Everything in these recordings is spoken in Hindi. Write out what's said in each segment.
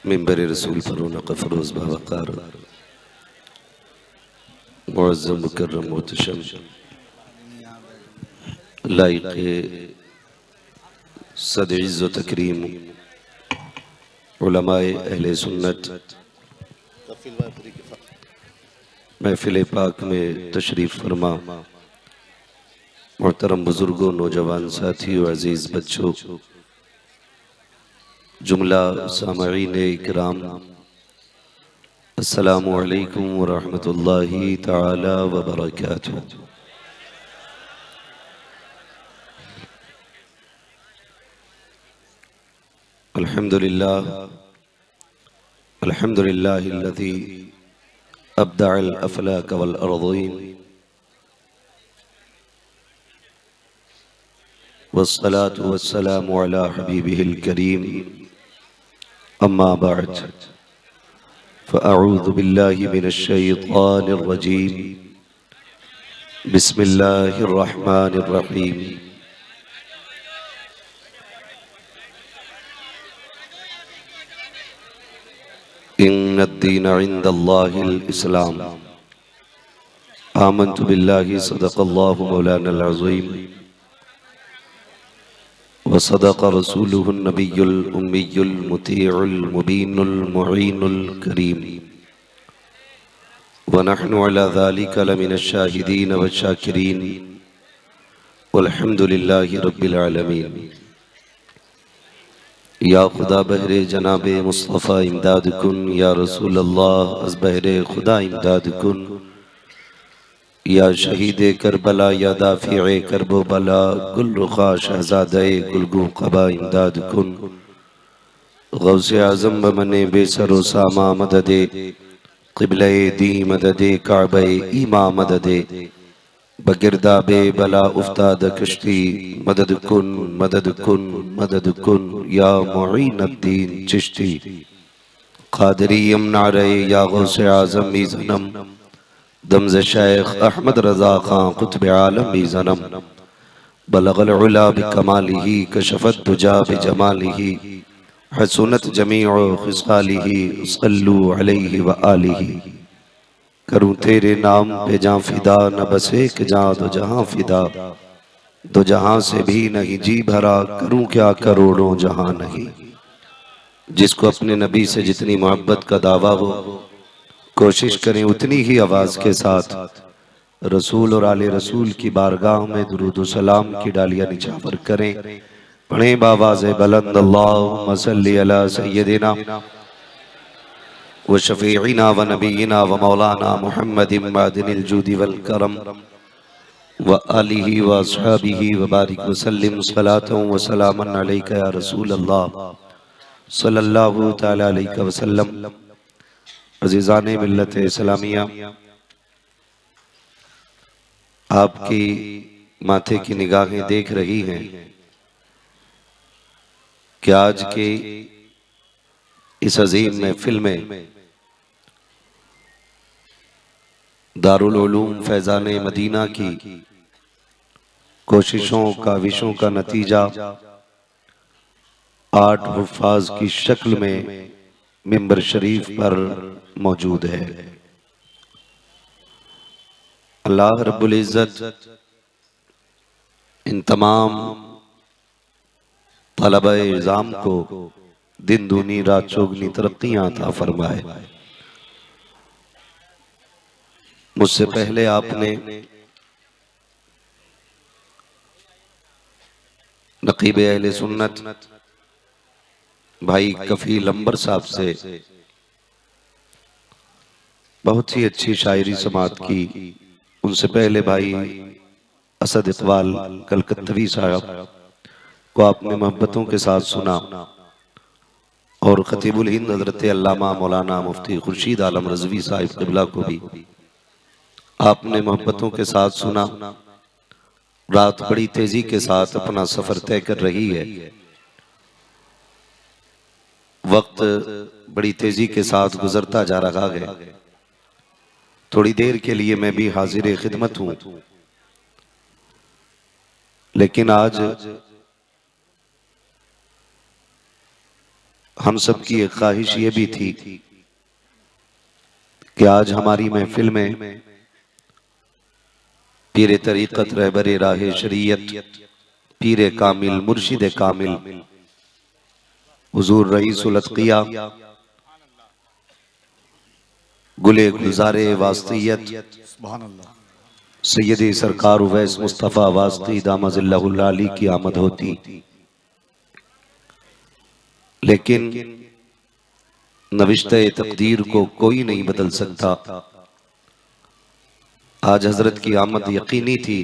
मिंबर रसूल पर रौनक फरोज़ बावक़ार मुअज़्ज़म मुकर्रम मोहतशम लाइक़ सद इज़्ज़ व तकरीम उलमाए अहले सुन्नत महफ़िल पाक में तशरीफ़ फरमा मोहतरम बुज़ुर्गों, नौजवान साथियों, अज़ीज़ बच्चों, जुमला सामईन इकराम, अस्सलामु अलैकुम व रहमतुल्लाहि तआला व बरकातुहू। अल्हम्दुलिल्लाह अल्हम्दुलिल्लाहिल्लज़ी अब्दअल अफ़लाक वल अर्ज़ीन वस्सलातु वस्सलामु अला हबीबिहिल करीम अम्मा बअद फ़अऊज़ु बिल्लाहि मिनश शैतानिर रजीम बिस्मिल्लाहिर रहमानिर रहीम। इन्नद्दीन इंदल्लाहिल इस्लाम। आमन्तु बिल्लाहि सदक़ल्लाहु मौलानल अज़ीम व सदक़ रसूलुहुन नबियुल उम्मियुल मुतीउल मुबीनुल मुईनुल करीम व नहनु अला ज़ालिका लमिनश शाहिदीन व शाकिरीन वल्हम्दुलिल्लाहि रब्बिल आलमीन। या खुदा बहरे जनाबे मुस्तफ़ा इमदाद कुन, या रसूल अल्लाह अज़ बहरे खुदा इमदाद कुन, या शहीदे करबला, या दाफ़िए करबो बला, गुल रुखा शहज़ादे गुलगू क़बा इमदाद कुन। गौसे आज़म बमने बेसरो सामा मददे, क़िबले दी मददे, काबे ईमा मददे, बगिरदाबे बला उफ्ताद कश्ती मदद कुन मदद कुन मदद कुन, या मुईनुद्दीन चिश्ती क़ादरी यमना रहे, या गौसे आज़म ई ज़नम दमज़ शेख अहमद रज़ा ख़ां क़ुत्ब आलम ई ज़नम बलग़ल उला बिकमालिही कशफ़त दुजा बिजमालिही हसुनत जमीउ ख़िसालिही सल्लु अलैहि व आलिही। करूँ तेरे नाम पे जाँ फ़िदा, न बस एक जाँ दो जहाँ फ़िदा, दो जहाँ से भी नहीं जी भरा, करूँ क्या करोड़ों जहाँ नहीं। जिसको अपने नबी से जितनी मोहब्बत का दावा हो, कोशिश करें उतनी ही आवाज़ के साथ रसूल और आले रसूल की बारगाह में दुरूद व सलाम की डालियाँ निछावर करें। पढ़ें बावाज़ बुलंद अल्लाहुम्मा सल्लि अला सय्यदिना व शफ़ीइना व नबीना व मौलाना मुहम्मदिन मादिनिल जूदि वल करम व आलिही व अस्हाबिही व बारिक व सल्लिम सलातन व सलामन अलैका या रसूल अल्लाह सल्लल्लाहु तआला अलैहि वसल्लम। अज़ीज़ाने मिल्लत इस्लामिया, आपकी माथे की निगाहें देख रही हैं कि आज के इस अजीम महफिल में दारुल उलूम फैज़ान मदीना की कोशिशों काविशों का नतीजा 8 हुफ़ाज़ की शक्ल में मिंबर शरीफ पर मौजूद है। अल्लाह रब्बुल इज़्ज़त इन तमाम तलबा-ए इज़ाम को दिन दूनी रात चौगनी तरक्कियां अता फरमाए। मुझसे पहले आपने नक़ीब अहले सुन्नत भाई कफ़ील अंबर साहब से बहुत ही अच्छी शायरी समात की। उनसे पहले भाई असद इक़बाल कलकत्तवी साहब को आपने मोहब्बतों के साथ सुना और खतीबुल हिंद हज़रत अल्लामा मौलाना मुफ्ती खुर्शीद आलम रज़वी साहिब क़िबला को भी आपने मोहब्बतों के साथ सुना। रात बड़ी तेजी के साथ अपना सफर तय कर रही है, वक्त बड़ी तेजी के साथ गुजरता जा रहा है। थोड़ी देर के लिए मैं भी हाजिर खिदमत हूं, लेकिन आज हम सब की एक ख्वाहिश ये भी थी कि आज हमारी महफिल में पीर तरीक़त रहबर राह शरीयत पीर कामिल मुर्शिद कामिल हुजूर रईसुल अत्क़िया गुले गुलज़ारे वास्तियत सैयद सरकार उवैस मुस्तफ़ा वास्ती दामज़िल्लहुल आली की आमद होती, लेकिन नविश्ते तकदीर को कोई नहीं बदल सकता। आज हजरत की आमद यकीनी थी।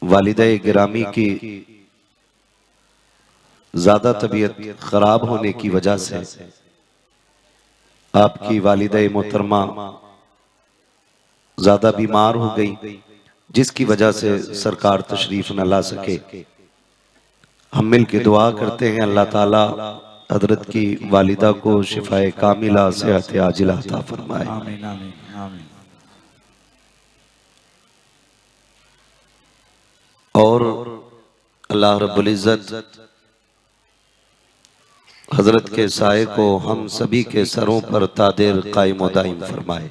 वालिदा गिरामी की ज्यादा तबीयत खराब होने की वजह से आपकी वालिदा मोहतरमा ज्यादा बीमार हो गई, जिसकी वजह से सरकार तशरीफ न ला सके। हम मिल के दुआ करते हैं अल्लाह ताला हजरत की वालिदा को शिफाए कामिला सेहत आजिला अता फरमाए। आमीन आमीन आमीन। और अल्लाह रब्बुल इज्जत हजरत के साए को हम सभी के सरों पर तादेर कायम व दाइम फरमाए।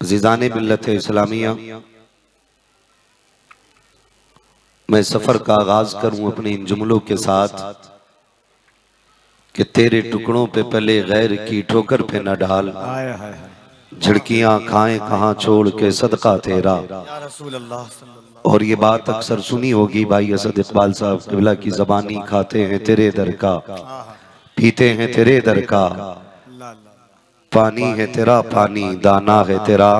अज़ीज़ाने मिल्लत इस्लामिया, मैं सफर का आगाज करूं अपने इन जुमलों के साथ कि तेरे टुकड़ों पे पले गैर की ठोकर पे न डाल, झड़कियां खाएं कहां छोड़ के सदका तेरा। और ये बात अक्सर सुनी होगी भाई असद इकबाल साहब क़िबला की ज़बानी, खाते हैं तेरे दर का पीते हैं तेरे दर का, पानी है तेरा पानी दाना है तेरा।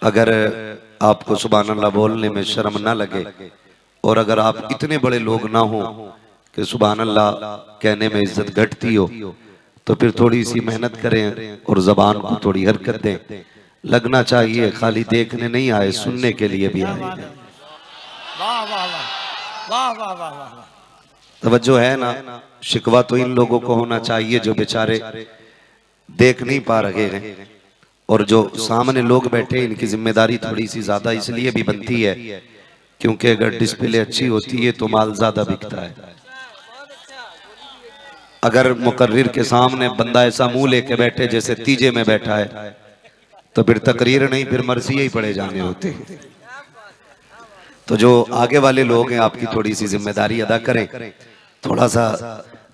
अगर आपको सुभान अल्लाह बोलने में शर्म ना लगे और अगर आप इतने बड़े लोग ना हो कि सुभान अल्लाह कहने में इज्जत घटती हो, तो फिर थोड़ी सी मेहनत करें और जबान को थोड़ी हरकत दें। लगना चाहिए खाली देखने नहीं आए, सुनने के लिए भी आए। तवज्जो है ना? शिकवा तो इन लोगों को होना चाहिए जो बेचारे देख नहीं पा रहे हैं, और जो सामने लोग बैठे इनकी जिम्मेदारी थोड़ी सी ज्यादा इसलिए भी बनती है क्योंकि अगर डिस्प्ले अच्छी होती है तो माल ज्यादा बिकता है। अगर मुकर्रिर के सामने बंदा ऐसा मुंह लेके बैठे जैसे तीजे में बैठा है तो फिर तकरीर नहीं, फिर मर्सिये ही पड़े जाने होते हैं। तो जो आगे वाले लोग हैं आपकी थोड़ी सी जिम्मेदारी अदा करें, थोड़ा सा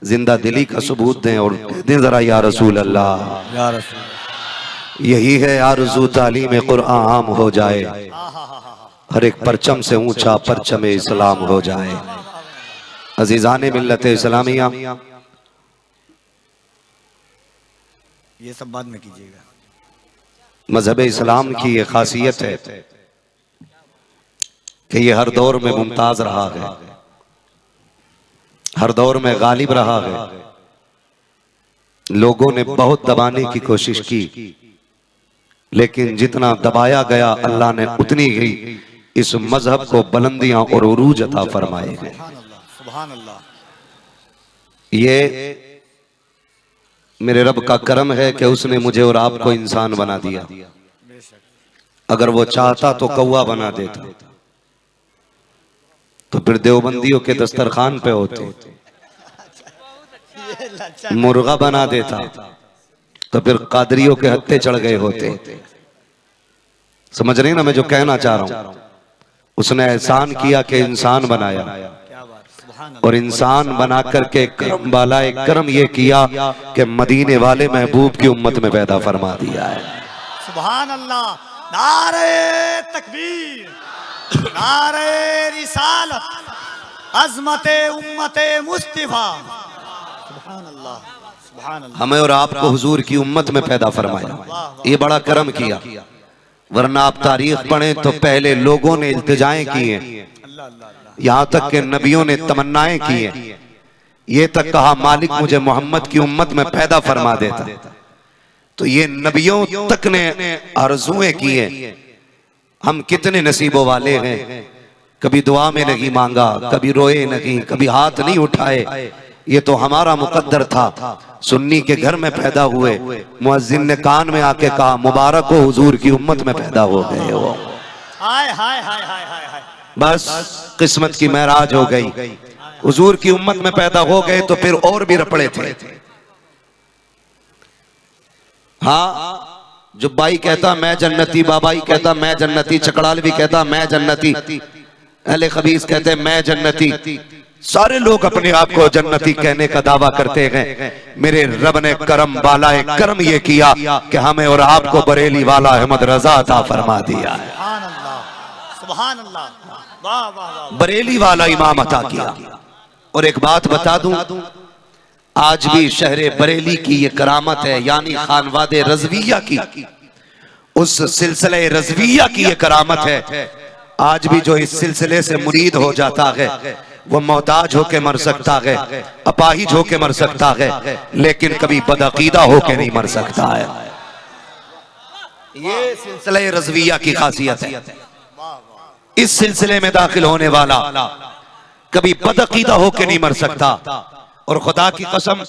जिंदा दिली का सबूत दें और दें जरा या रसूल अल्लाह, या रसूल। यही है आरज़ू तालीम कुरान आम हो जाए, हर एक परचम से ऊंचा परचम इस्लाम हो जाए। अजीज़ाने मिल्लत इस्लामिया, ये सब बाद में कीजिएगा। मजहब इस्लाम की ये खासियत है कि ये हर दौर में मुमताज रहा है, हर दौर में गालिब रहा है। लोगों ने बहुत दबाने की कोशिश की, लेकिन जितना दबाया गया अल्लाह ने उतनी ही इस मजहब को बुलंदियां और उरूज अता फरमाए गए। सुभान अल्लाह। ये मेरे रब का करम है कि उसने मुझे और आपको इंसान बना दिया। अगर वो चाहता तो कौवा बना देता, तो फिर देवबंदियों के दस्तरखान पे होते। मुर्गा बना देता तो फिर कादरियों के हत्थे चढ़ गए होते। समझ रहे ना मैं जो कहना चाह रहा हूं? उसने एहसान किया कि इंसान बनाया, और इंसान बना करके करम वाला एक करम ये किया कि मदीने वाले महबूब की उम्मत में पैदा फरमा दिया है। सुभान अल्लाह। नारे तकबीर, नारे रिसालत, अज़मते उम्मते मुस्तफा। सुभान अल्लाह, सुभान अल्लाह। हमें और आपको हुजूर की उम्मत में पैदा फरमाया, ये बड़ा करम किया। वरना आप तारीख पढ़ें तो पहले लोगों ने इल्तिजाएं की हैं, यहाँ तक के नबियों ने तमन्नाएं की हैं, ये तक कहा मालिक मुझे मोहम्मद की उम्मत में पैदा फरमा देता। तो ये नबियों तक ने आरज़ुएं की हैं। हम कितने नसीबों वाले हैं, कभी दुआ में नहीं मांगा, कभी रोए नहीं, कभी हाथ नहीं उठाए। ये तो हमारा मुकद्दर था। सुन्नी के घर में पैदा हुए, मुअज्जिन ने कान में आके कहा मुबारक हो हुजूर की उम्मत में पैदा हो गए हो। हाय हाय हाय हाय हाय हाय। बस किस्मत की महराज हो गई। हुजूर की उम्मत में पैदा हो गए तो फिर और भी रपड़े थे। हाँ, जो बाई कहता मैं जन्नती, बाबाई कहता मैं जन्नती, चकड़ाल भी कहता मैं जन्नती, अहले खबीस कहते मैं जन्नती, सारे लोग अपने आप को जन्नती कहने का दावा करते हैं। मेरे रब ने करम बालाए करम ये किया कि हमें और आपको बरेली वाला अहमद रजा अता फरमा दिया है। सुभान अल्लाह, सुभान अल्लाह, वाह वाह वाह। बरेली वाला इमाम अता किया। और एक बात बता दूं, आज भी शहरे बरेली की ये करामत है, यानी खानवादे रजविया की, उस सिलसिले रजविया की ये करामत है। आज भी जो इस सिलसिले से मुरीद हो जाता है वो मोहताज होके मर सकता है, अपाहिज होके मर सकता है, लेकिन कभी बदअकीदा होके नहीं मर सकता है। ये सिलसिले रजविया की खासियत है। इस सिलसिले में दाखिल होने वाला कभी बदअकीदा होके नहीं मर सकता। और खुदा की कसम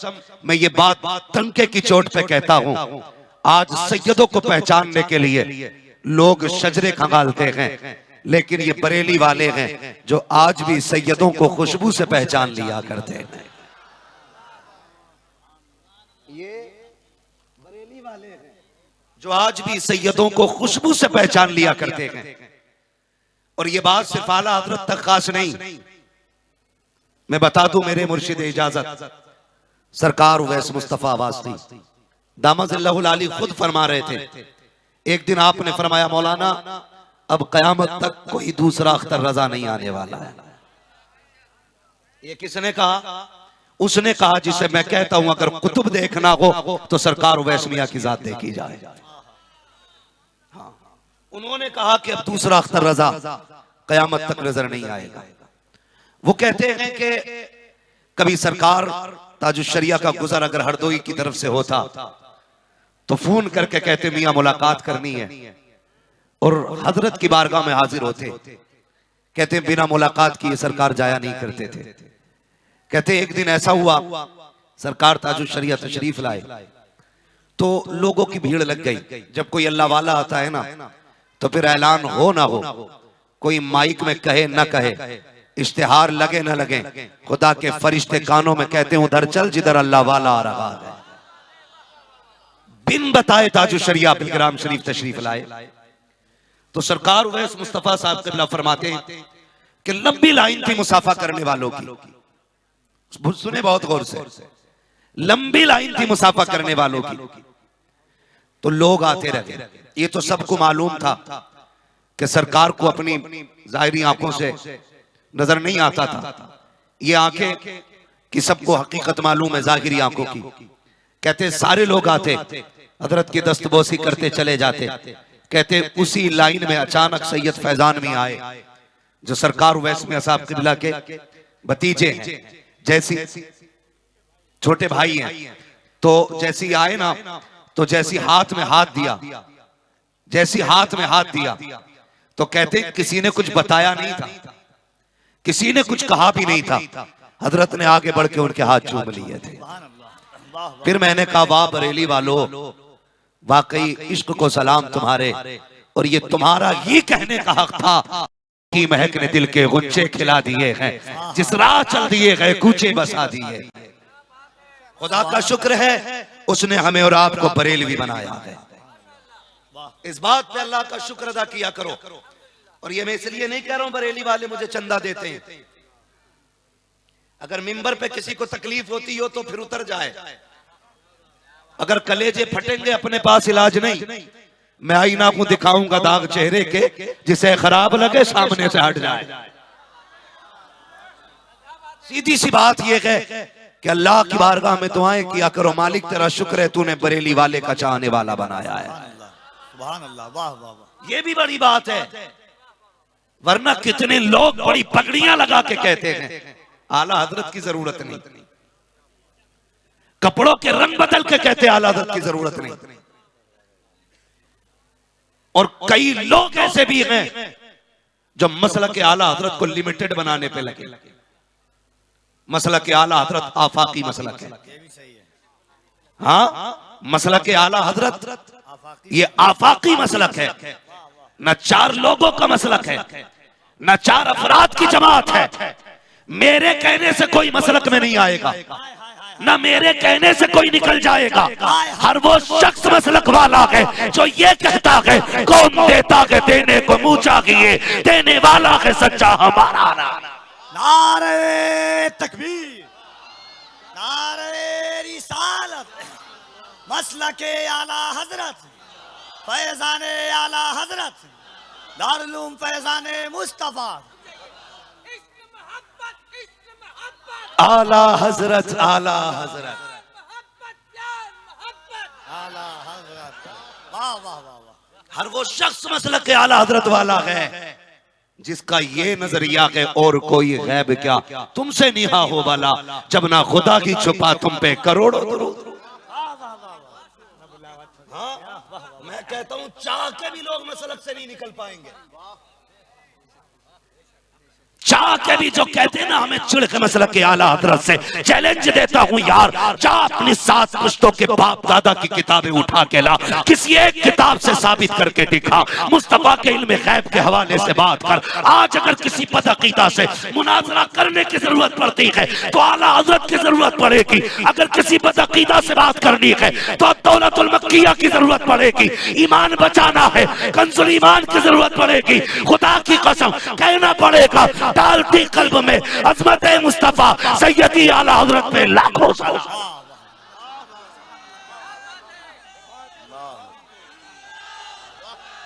मैं ये बात तनके की चोट पे कहता हूं, आज सैयदों को पहचानने के लिए लोग शजरे खंगालते हैं, लेकिन ये बरेली वाले हैं जो आज भी सैयदों को खुशबू से पहचान लिया करते हैं। ये बरेली वाले हैं जो आज भी सैयदों को खुशबू से पहचान लिया करते हैं। और ये बात सिर्फ आला हजरत तक खास नहीं, मैं बता दूं मेरे मुर्शिद इजाजत सरकार उवैस मुस्तफा वास्ती दामजिल्लाहुल आली खुद फरमा रहे थे। एक दिन आपने फरमाया मौलाना अब कयामत तक कोई दूसरा अख्तर रजा नहीं आने वाला है। ये किसने कहा? उसने कहा जिसे मैं कहता हूं अगर कुतुब देखना हो तो सरकार उवैस मियां की जात देखी जाए। हाँ, उन्होंने कहा कि अब दूसरा अख्तर रजा कयामत तक नजर नहीं आएगा। वो कहते हैं कि कभी सरकार ताजुश्शरिया का गुजर अगर हरदोई की तरफ से होता तो फोन करके कहते मियां मुलाकात करनी है, और हजरत की बारगाह में हाजिर होते। कहते बिना मुलाकात किए सरकार जाया नहीं करते थे। कहते एक दिन ऐसा हुआ सरकार ताजुश्शरिया तशरीफ लाए तो लोगों की भीड़ लग गई। जब कोई अल्लाह वाला आता है ना तो फिर ऐलान हो ना हो, कोई माइक में कहे ना कहे, इश्तिहार लगे ना लगे, खुदा के फरिश्ते कानों में कहते हैं उधर चल जिधर अल्लाह वाला आ रहा है। बिन बताए ताजुश्शरिया बिलग्राम शरीफ तशरीफ लाए तो सरकार उवैस मुस्तफा साहब क़िबला फरमाते हैं कि लंबी लाइन थी मुसाफा करने वालों की। सुने बहुत गौर से, लंबी लाइन थी मुसाफा करने वालों की। तो लोग आते रहे। ये तो सबको मालूम था कि सरकार को अपनी जाहिरी आंखों से नजर नहीं आता था। ये आंखें कि सबको हकीकत मालूम है जाहिरी आंखों की। कहते सारे लोग आते, हजरत की दस्तबोसी करते चले जाते। कहते उसी लाइन में अचानक सैयद फैजान में आए जो सरकार उवैस मियां साहब क़िबला के भतीजे हैं, जैसी छोटे भाई हैं। तो जैसी आए ना तो जैसी हाथ में हाथ दिया, जैसी हाथ में हाथ दिया तो कहते किसी ने कुछ बताया नहीं था, किसी ने कुछ कहा भी नहीं था। हजरत ने आगे बढ़ के उनके हाथ चूम लिए थे। फिर मैंने कहा वाह बरेली वालों, वाकई इश्क को सलाम तुम्हारे, और ये तुम्हारा ही कहने का हक था कि महक ने दिल के गुच्छे खिला दिए हैं, जिस राह चल दिए गए कूचे बसा दिए। खुदा का शुक्र है उसने हमें और आपको बरेलवी बनाया है। इस बात पे अल्लाह का शुक्र अदा किया करो। और ये मैं इसलिए नहीं कह रहा हूं बरेली वाले मुझे चंदा देते हैं। अगर मिंबर पे किसी को तकलीफ होती हो तो फिर उतर जाए। अगर कलेजे फटेंगे अपने पास इलाज नहीं। मैं आईना को दिखाऊंगा दाग चेहरे के, जिसे खराब लगे सामने से हट जाए। सीधी सी बात यह है कि अल्लाह की बारगाह में दुआएं किया करो, मालिक तेरा शुक्र है तूने बरेली वाले का चाहने वाला बनाया है। सुभान अल्लाह, वाह वाह वाह। ये भी बड़ी बात है, वरना कितने लोग बड़ी पगड़ियां लगा के कहते हैं आला हजरत की जरूरत नहीं, कपड़ों के रंग बदल के कहते आला हजरत की जरूरत नहीं। और कई लोग ऐसे भी हैं जो मसला के आला हजरत को लिमिटेड बनाने पे लगे। मसला के आला हजरत आफाकी मसला है। हाँ, मसला के आला हजरत ये आफाकी मसलक है, न चार लोगों का मसलक है, न 4 अफराद की जमात है। मेरे कहने से कोई मसलक में नहीं आएगा, न मेरे कहने से कोई निकल जाएगा। हर वो शख्स मसलक वाला है जो ये कहता है कौन देता है देने को मुंह चाहिए, देने वाला है सच्चा हमारा। नारे तकबीर, नारे रिसालत, मसलके आला हजरत, फैजाने आला हजरत, दारुल उलूम फैजाने मुस्तफा, आला हजरत, आला हजरत, आला हजरत। वाह वाह वाह वाह। हर वो शख्स मसलक के आला हजरत वाला है जिसका ये नजरिया है और कोई गैब क्या तुमसे निहा हो वाला, जब ना खुदा की छुपा तुम पे करोड़ों दुरूद। हाँ, मैं कहता हूं चाह के भी लोग मसलक से नहीं निकल पाएंगे। चाह के भी जो कहते हैं ना हमें चिड़ के मसलक के आला हजरत से चैलेंज देता हूं यार, जा अपनी 7 पुश्तों के बाप दादा की किताबें उठा के ला, किसी एक किताब से साबित करके दिखा, मुस्तफा के इल्म गैब के हवाले से बात कर। आज अगर किसी बदअकीदा से मुनाजरा करने की जरूरत पड़ती है तो आला हजरत की जरूरत पड़ेगी, अगर किसी बदअकीदा से बात करनी है तो दौलतुल मक्किया की जरूरत पड़ेगी, ईमान बचाना है कंजुल ईमान की जरूरत पड़ेगी। खुदा की कसम कहना पड़ेगा डालती कल्ब में अजमत मुस्तफा सैयदी आला हजरत पे लाखों सलाम।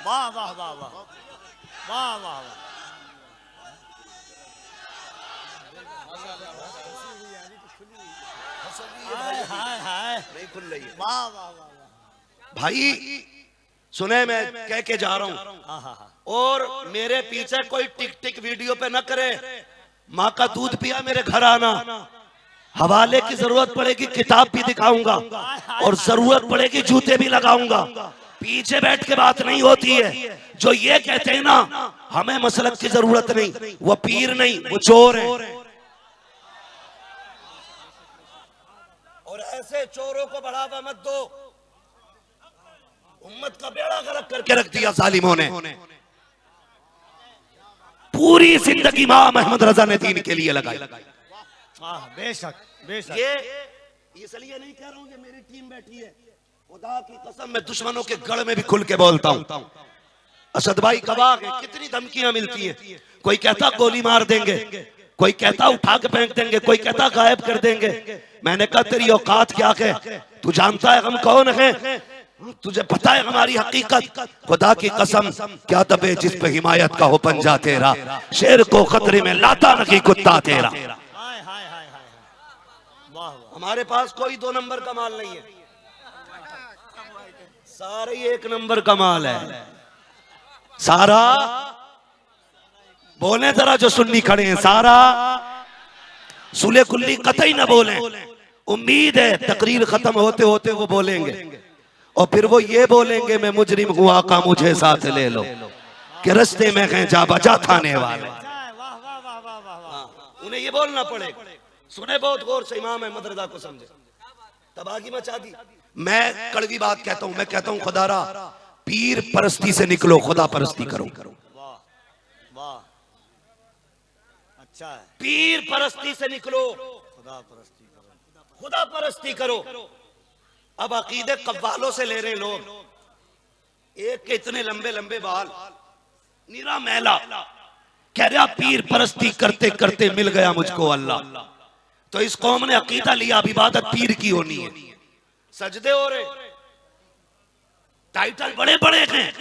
वाह वाह वाह वाह वाह वाह। नहीं खुल रही है। वाह वाह वाह। भाई सुने, मैं कह के जा रहा हूं और मेरे पीछे कोई टिक टिक वीडियो पे न करे। माँ का दूध पिया मेरे घर आना, हवाले की जरूरत पड़ेगी किताब भी दिखाऊंगा और जरूरत पड़ेगी जूते भी लगाऊंगा। पीछे बैठ के बात नहीं होती है। जो ये कहते हैं ना हमें मसलक की जरूरत नहीं, वो पीर नहीं वो चोर है। और ऐसे चोरों को बढ़ावा मत दो, उम्मत का बेड़ा गर्क करके रख दिया जालिमों ने। पूरी जिंदगी मां महमूद रजा ने दीन के लिए लगाई। बेशक बेशक। ये इसलिए नहीं कह रहा हूं कि मेरी टीम बैठी है, खुदा की कसम मैं दुश्मनों के गढ़ में भी खुल के बोलता हूं। असद भाई गवाह है, कितनी धमकियां मिलती हैं। कोई कहता गोली मार देंगे, कोई कहता उठा के फेंक देंगे, कोई कहता गायब कर देंगे। मैंने कहा तेरी औकात क्या है, तू जानता है हम कौन है, तुझे पता है हमारी हकीकत। खुदा की कसम क्या दबे जिस पे हिमायत का हो पंजा तेरा, शेर को खतरे में लाता नहीं कुत्ता तेरा। हमारे पास कोई 2 नंबर का माल नहीं है, सारे 1 नंबर का माल है सारा। बोले जरा जो सुन्नी खड़े हैं, सारा सुले कुल्ली कतई ना बोले। उम्मीद है तकरीर खत्म होते होते वो बोलेंगे और फिर वो ये बोलेंगे मैं मुजरिम हूँ आका मुझे साथ ले लो, कि रस्ते में हैं जा बजा थाने वाले। उन्हें ये बोलना पड़े। सुने बहुत गौर से, इमाम अहमद रजा को समझे, तबाही मचा दी। मैं कड़वी बात कहता हूँ, मैं कहता हूँ खुदारा पीर परस्ती से निकलो, खुदा परस्ती करो। वाह अच्छा है। पीर परस्ती से निकलो, खुदा परस्ती करो, खुदा परस्ती करो। अब अकीदे कव्वालों से ले रहे लोग, एक के इतने लंबे लंबे बाल, नीरा मैला, कह रहा पीर परस्ती करते करते मिल गया मुझको अल्लाह। तो इस कौम ने अकीदा लिया अब इबादत पीर की होनी है। सजदे हो रहे, टाइटल बड़े बड़े हैं,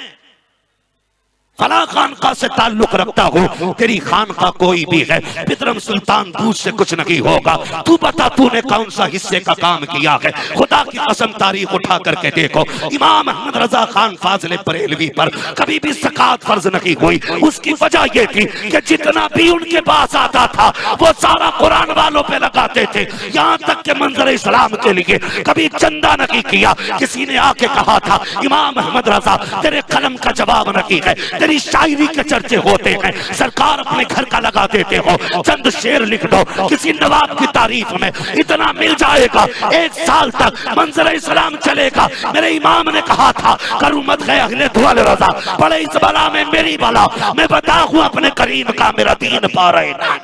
फला खानका से ताल्लुक रखता हो, तेरी खानका कोई भी है, पितरम सुल्तान दूध से कुछ नहीं होगा। तू बता तूने कौन सा हिस्से का काम किया है। खुदा की कसम तारीख उठा करके देखो, इमाम अहमद रजा खान फाजले बरेलवी पर कभी भी ज़कात फर्ज नहीं हुई। उसकी वजह यह थी कि जितना भी उनके पास आता था वो सारा कुरान वालों पे लगाते थे, यहाँ तक के मंजर इस्लाम के लिए कभी चंदा नहीं किया। किसी ने आके कहा था इमाम अहमद रजा तेरे कलम का जवाब नहीं है, तेरी शायरी के चर्चे होते हैं, सरकार अपने घर का लगा देते हो, चंद शेर लिख दो किसी नवाब की तारीफ में, इतना मिल जाएगा, 1 साल तक मंजर इस्लाम चलेगा। मेरे इमाम ने कहा था करूं मत गए अगले दुआल रजा, पड़े इस बला में मेरी बला, मैं बताऊं अपने करीम का मेरा दीन पा रहे ना।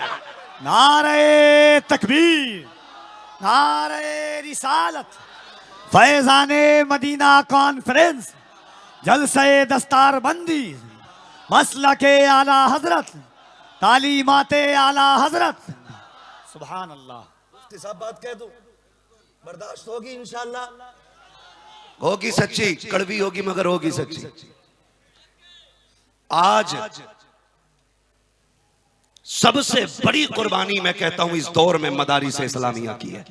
नारे तकबीर, नारे रिसालत, फैजाने मदीना कॉन्फ्रेंस, जलसे दस्तार बंदी, मसलके आला हजरत, तालीमाते आला हजरत। सुभान अल्लाह। मुफ्ती साहब बात कह दो, बर्दाश्त होगी इंशाअल्लाह, होगी सच्ची, कड़वी होगी मगर होगी सच्ची। आज सबसे बड़ी कुर्बानी मैं कहता हूं इस दौर में मदारिस इस्लामिया की है।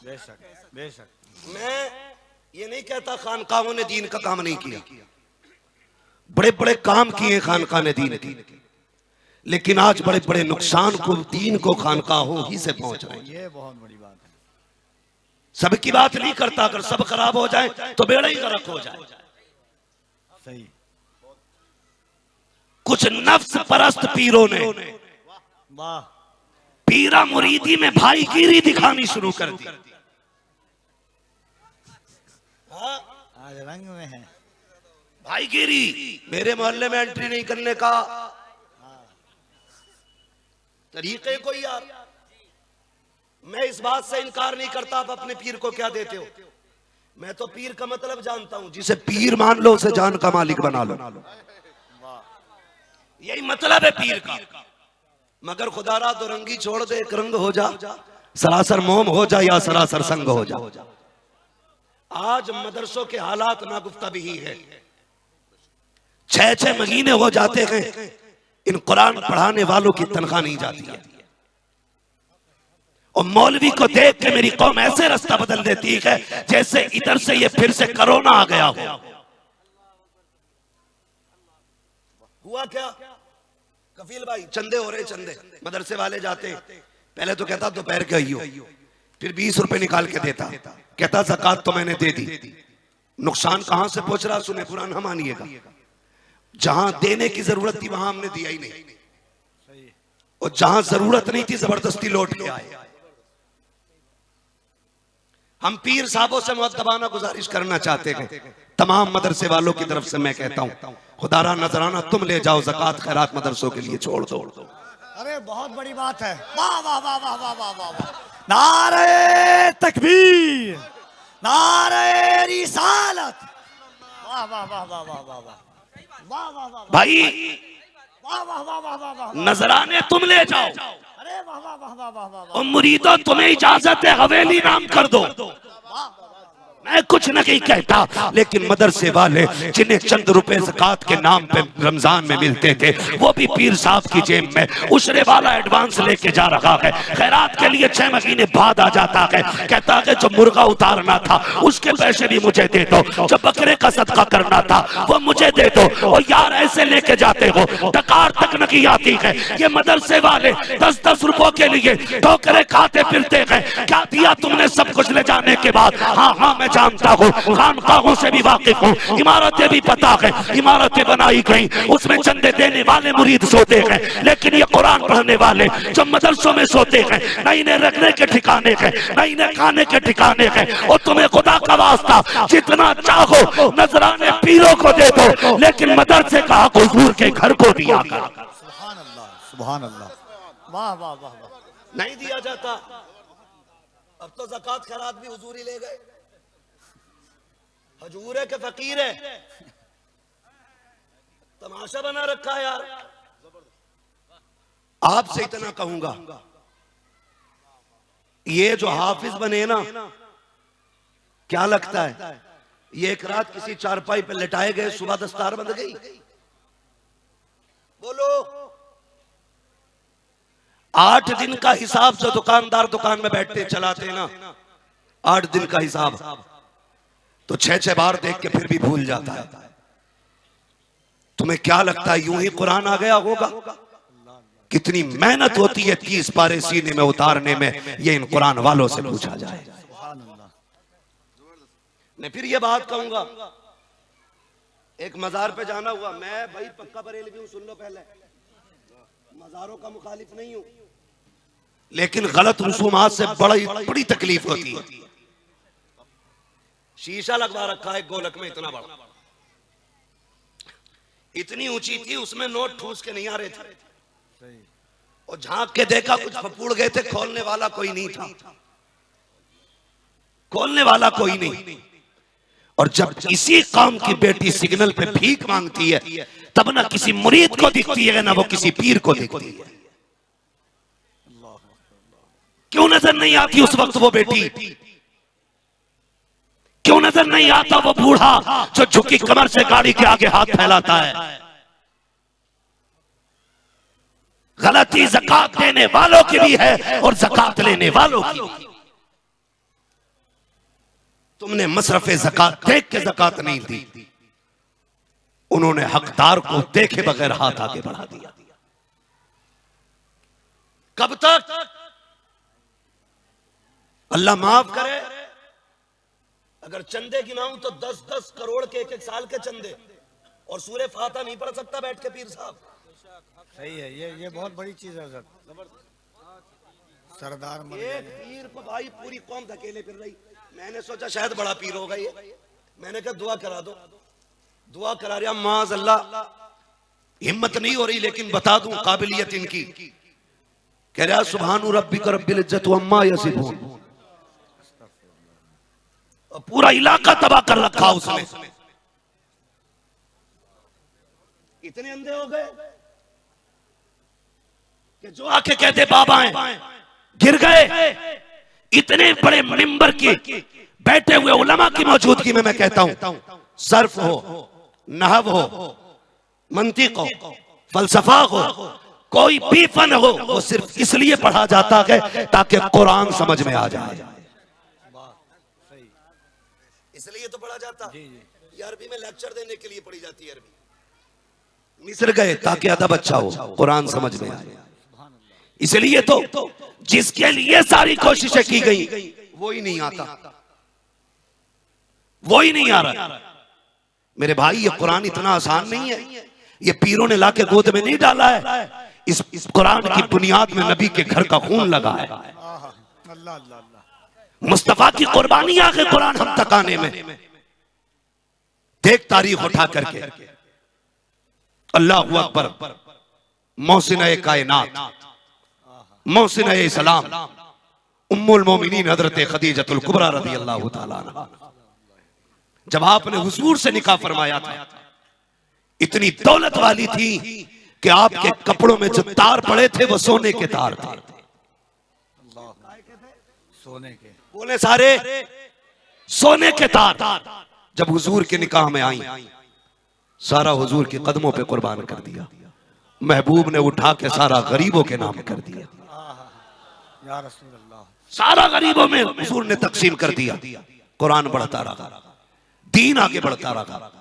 बेशक बेशक। मैं ये नहीं कहता खानकाहों ने दीन का काम नहीं किया, बड़े बड़े काम किए खानकाह ने दीन की, लेकिन आज बड़े बड़े नुकसान को दीन को खानकाहों ही से पहुंच रहे हैं। ये बहुत बड़ी बात है। सबकी बात नहीं करता, अगर सब खराब हो जाए तो बेड़ा ही गर्क हो जाए। सही। कुछ नफ्स परस्त पीरों ने वाह, पीरा मुरीदी में भाईगिरी दिखानी शुरू कर दी। आज रंग में है भाईगिरी, मेरे मोहल्ले में एंट्री नहीं करने का तरीके को यार। मैं इस बात से इनकार नहीं करता आप अपने पीर को क्या देते हो, मैं तो पीर का मतलब जानता हूं, जिसे पीर मान लो उसे जान का मालिक बना लो, यही मतलब है पीर का। मगर खुदारा दो रंगी छोड़ दे, एक रंग हो जा, सरासर मोम हो जा या सरासर संग हो जा। आज मदरसों के हालात नागुफ्ताबिही है, 6-6 महीने हो जाते हैं इन कुरान पढ़ाने वालों की तनख्वाह नहीं जाती है, और मौलवी को देख के मेरी कौम ऐसे रास्ता बदल देती है जैसे इधर से ये फिर से कोरोना आ गया हो। हुआ क्या कफील भाई, चंदे हो रहे, चंदे मदरसे वाले जाते, पहले तो कहता दोपहर के आइयो, फिर 20 रुपए निकाल के देता, कहता ज़कात तो मैंने दे दी। नुकसान कहां से पहुंच रहा सुने कुरान हम मानिएगा, जहां देने की जरूरत थी वहां हमने दिया ही नहीं, और जहां जरूरत नहीं थी जबरदस्ती लौट के आए। हम पीर साहबों से मुअद्दबाना गुजारिश करना चाहते हैं, तमाम मदरसे वालों की तरफ से मैं कहता हूं खुदारा नजराना तुम ले जाओ, ज़कात खैरात मदरसों के लिए छोड़ दो। अरे बहुत बड़ी बात है। वाह वाह वाह वाह वाह वाह वाह वाह। नारे तकबीर, नारे रिसालत, वाह वाह वाह वाह वाह वाह वाह वाह वाह भाई वाह वाह वाह वाह वाह वाह। नजराने तुम ले जाओ, अरे वाह वाह वाह वाह वाह वाह। और मुरीदों तुम्हें इजाजत है हवेली नाम कर दो। मैं कुछ नहीं कहता, लेकिन मदरसे वाले जिन्हें चंद रुपए ज़कात के नाम पे रमजान में मिलते थे, वो भी पीर साहब की जेब में उशरे वाला एडवांस लेके जा रहा है। खैरात के लिए 6 महीने बाद आ जाता है, कहता है जो मुर्गा उतारना था उसके पैसे भी मुझे दे दो, जो बकरे का सदका करना था वो मुझे दे दो। और यार ऐसे लेके जाते हो, डकार तक नहीं आती है। ये मदरसे वाले 10-10 रुपयों के लिए ठोकरे खाते फिरते हैं। क्या दिया तुमने सब कुछ ले जाने के बाद? हाँ हाँ मैं जानता हूँ, खानकाहों से भी वाकिफ हूँ, इमारतें भी पता है, इमारतें बनाई गई, उसमें चंदे देने वाले मुरीद सोते हैं, लेकिन ये कुरान पढ़ने वाले जो मदरसों में सोते हैं, न इन्हें रखने के ठिकाने हैं, न इन्हें खाने के ठिकाने हैं। और तुम्हें खुदा का वास्ता जितना चाहो नजराने पीरों को दे दो, लेकिन मदरसे का हक हुजूर के घर को दिया करो। सुभान अल्लाह, सुभान अल्लाह, वाह वाह वाह वाह। नहीं दिया जाता। अब तो ज़कात खैरात भी हुजूर ही ले गए, हजूर है के फकीर है, तमाशा बना रखा है यार। आपसे इतना कहूंगा, ये जो हाफिज बने ना, क्या लगता है ये एक रात किसी चारपाई पे लेटाए गए, सुबह दस्तार बंध गई? बोलो 8 दिन का हिसाब जो दुकानदार दुकान में बैठते चलाते ना, 8 दिन का हिसाब तो 6-6 बार देख के फिर भी भूल जाता है। तुम्हें क्या लगता है यूं ही कुरान आ गया होगा? कितनी मेहनत होती है 30 पारे सीने में उतारने में, ये इन कुरान वालों से पूछा जाए। मैं फिर ये बात कहूंगा, एक मजार पे जाना हुआ, मैं भाई पक्का बरेलवी हूं, सुन लो पहले, मजारों का मुखालिफ नहीं हूं, लेकिन गलत रसूमात से बड़ी तकलीफ होती है। शीशा लगवा रखा है गोलक में इतना बड़ा, इतनी ऊंची थी, उसमें नोट ठूस के नहीं आ रहे थे, और झांक के देखा कुछ फपूड़ गए थे, खोलने वाला कोई नहीं था, खोलने वाला कोई नहीं। और जब इसी कौम की बेटी सिग्नल पे भीख मांगती है, तब ना किसी मुरीद को दिखती है ना वो किसी पीर को दिखती है। क्यों नजर नहीं आती उस वक्त वो बेटी? क्यों नजर नहीं आता वो बूढ़ा जो झुकी कमर से गाड़ी के आगे हाथ फैलाता है? गलती ज़कात देने वालों की भी है और ज़कात लेने वालों की भी। तुमने मसरफे ज़कात देख के ज़कात नहीं दी, उन्होंने हकदार को देखे बगैर हाथ आगे बढ़ा दिया। कब तक? अल्लाह माफ करे, अगर चंदे गिनाऊं तो 10-10 करोड़ के एक साल के चंदे, और सूरह फातिहा नहीं पढ़ सकता बैठ के पीर साहब। सही है, ये बहुत बड़ी चीज है सर। सरदार एक पीर को भाई पूरी कौम धकेले फिर रही। मैंने सोचा शायद बड़ा पीर होगा ये, मैंने कहा दुआ करा दो, दुआ करा रहा, माज अल्लाह हिम्मत नहीं हो रही, लेकिन बता दूं काबिलियत इनकी। कह रहा सुभानु रब्बिक रब्बिल इज्जति अम्मा यसिफून, पूरा इलाका तबाह कर रखा उसने। इतने अंधे हो गए कि जो आके कहते बाबा हैं गिर गए। इतने बड़े मिंबर की बैठे हुए उलमा की मौजूदगी में मैं कहता हूं, सर्फ हो, नहव हो, मंतिक हो, फलसफा हो, कोई भी फन हो, वो सिर्फ इसलिए पढ़ा जाता है ताकि कुरान समझ में आ जाए, इसलिए तो पढ़ा जाता। ये अरबी में लेक्चर देने के लिए पढ़ी जाती है अरबी। मिस्र गए ताकि अदब अच्छा हो, कुरान समझ में आए, इसलिए तो जिसके लिए सारी कोशिशें की गई वो ही नहीं आता, वो ही नहीं आ रहा। मेरे भाई ये कुरान इतना आसान नहीं है, ये पीरों ने लाके गोद में नहीं डाला है, इस कुरान की बुनियाद में नबी के घर का खून लगा है। मुस्तफा की कुर्बानी आ गई कुरान हम तक आने में। देख तारीख उठा करके, अल्लाहु अकबर, मौसिना कायनात, मौसिना इस्लाम, उम्मुल मोमिनीन हजरत खदीजतुल कुबरा रज़ी अल्लाह तआला अन्हा, जब आपने हुजूर से निकाह फरमाया था, इतनी दौलत वाली थी कि आपके कपड़ों में जो तार पड़े थे वो सोने के तार थे। सोने के बोले सारे सोने के तार। जब हुजूर के निकाह में आई, सारा हुजूर के कदमों पे कुर्बान कर दिया। महबूब ने उठा के सारा गरीबों के नाम कर दिया, या रसूल अल्लाह, सारा गरीबों में हुजूर ने तकसीम कर दिया। कुरान बढ़ता रहा, दीन आगे बढ़ता रहा।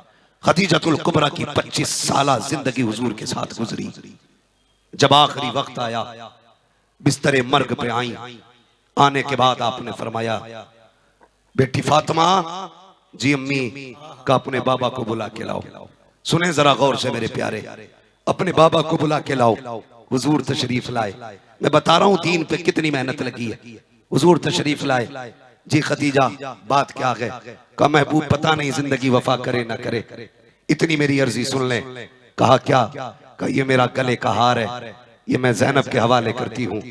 खदीजतुल कुबरा की 25 साल जिंदगी हुजूर के साथ गुजरी। जब आखिरी वक्त आया, बिस्तरे मर्ग पे आई, आने के बाद आपने फरमाया, बेटी फातिमा जी, अम्मी का अपने बाबा को बुला के लाओ। सुने जरा गौर से मेरे प्यारे, अपने बाबा को बुला के लाओ। हुजूर तशरीफ लाए। मैं बता रहा हूं दीन पे कितनी मेहनत लगी है। हुजूर तशरीफ लाए। जी खदीजा, बात क्या है? का महबूब पता नहीं जिंदगी वफा करे ना करे, इतनी मेरी अर्जी सुन ले। कहा क्या? का ये मेरा गले का हार है, ये मैं ज़ैनब के हवाले करती हूँ,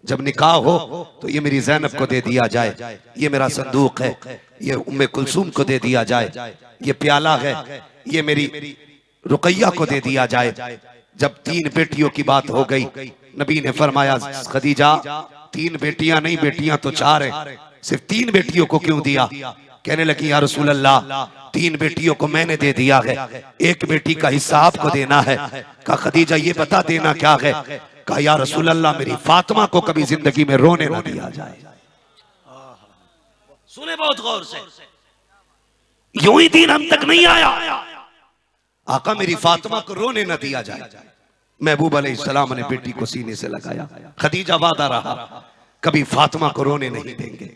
जब निकाह हो तो ये मेरी ज़ैनब को दे दिया जाए। ये मेरा संदूक है, ये उम्मे कुलसूम को दे दिया जाए। ये प्याला है, ये मेरी रुकैया को दे दिया जाए। जब 3 बेटियों की बात हो गई, नबी ने फरमाया, खदीजा 3 बेटियां नहीं, बेटियां तो 4 हैं, सिर्फ 3 बेटियों को क्यों दिया? कहने लगी, या रसूल अल्लाह, 3 बेटियों को मैंने दे दिया है, 1 बेटी का हिस्सा आपको देना है। कहा खदीजा ये बता देना क्या है? कहा या रसूल अल्लाह, मेरी फातिमा को कभी जिंदगी में रोने ना दिया जाए। सुने बहुत गौर से, यूं ही दीन हम तक नहीं आया। आका मेरी फातिमा को रोने न दिया जाए। महबूब अलैहिस्सलाम ने बेटी को सीने से लगाया। खदीजा वादा रहा, कभी फातिमा को रोने नहीं देंगे।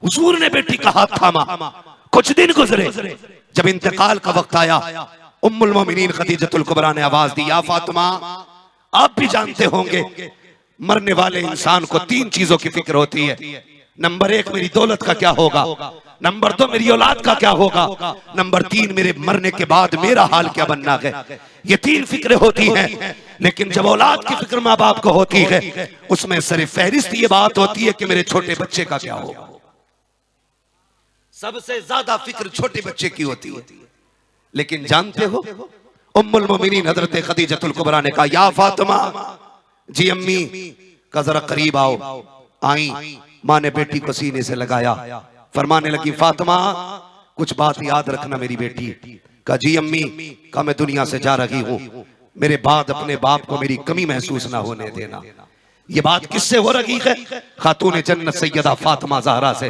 हुजूर ने बेटी का हाथ थामा। कुछ दिन गुजरे, जब इंतकाल का वक्त आया, उम्मुल मोमिनीन खदीजतुल कुबरा ने आवाज दी, या फातिमा, आप भी जानते होंगे मरने वाले इंसान को तीन चीजों की फिक्र होती है। नंबर एक, मेरी दौलत का क्या होगा। नंबर दो, मेरी औलाद का क्या होगा। नंबर तीन, मेरे मरने के बाद मेरा हाल क्या बनना है। ये तीन फिक्रें होती हैं। लेकिन जब औलाद की फिक्र माँ बाप को होती है, उसमें सरे फहरिस्त ये बात होती है कि मेरे छोटे बच्चे का क्या होगा। सबसे ज्यादा फिक्र छोटे बच्चे की होती है। लेकिन जानते हो, उम्मुल मोमिनीन हजरत खदीजतुल कुबरा ने कहा, या फातिमा, जी अम्मी का जरा करीब आओ। आई, माँ ने बेटी को सीने से लगाया, फरमाने लगी, फातिमा कुछ बात याद रखना मेरी बेटी। कहा, जी अम्मी। कहा, मैं दुनिया से जा रही हूँ, मेरे बाद अपने बाप को मेरी कमी महसूस ना होने देना। ये बात किससे हो रही है? खातून जन्नत सैयदा फातिमा ज़हरा से,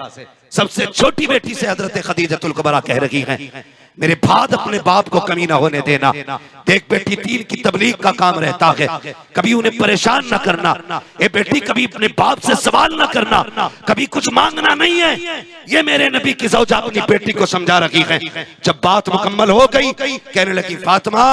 सबसे छोटी बेटी से हजरत खदीजतुल कुबरा कह रही हैं, मेरे बाद अपने बाप को कमी ना होने देना। देख बेटी, दीन की तबलीग का काम रहता है, कभी उन्हें परेशान ना करना। ए बेटी, कभी अपने बाप से सवाल ना करना, कभी कुछ मांगना नहीं है। ये मेरे नबी की ज़ौजा अपनी बेटी को समझा रही है। जब बात मुकम्मल हो गई, कहने लगी, फातिमा,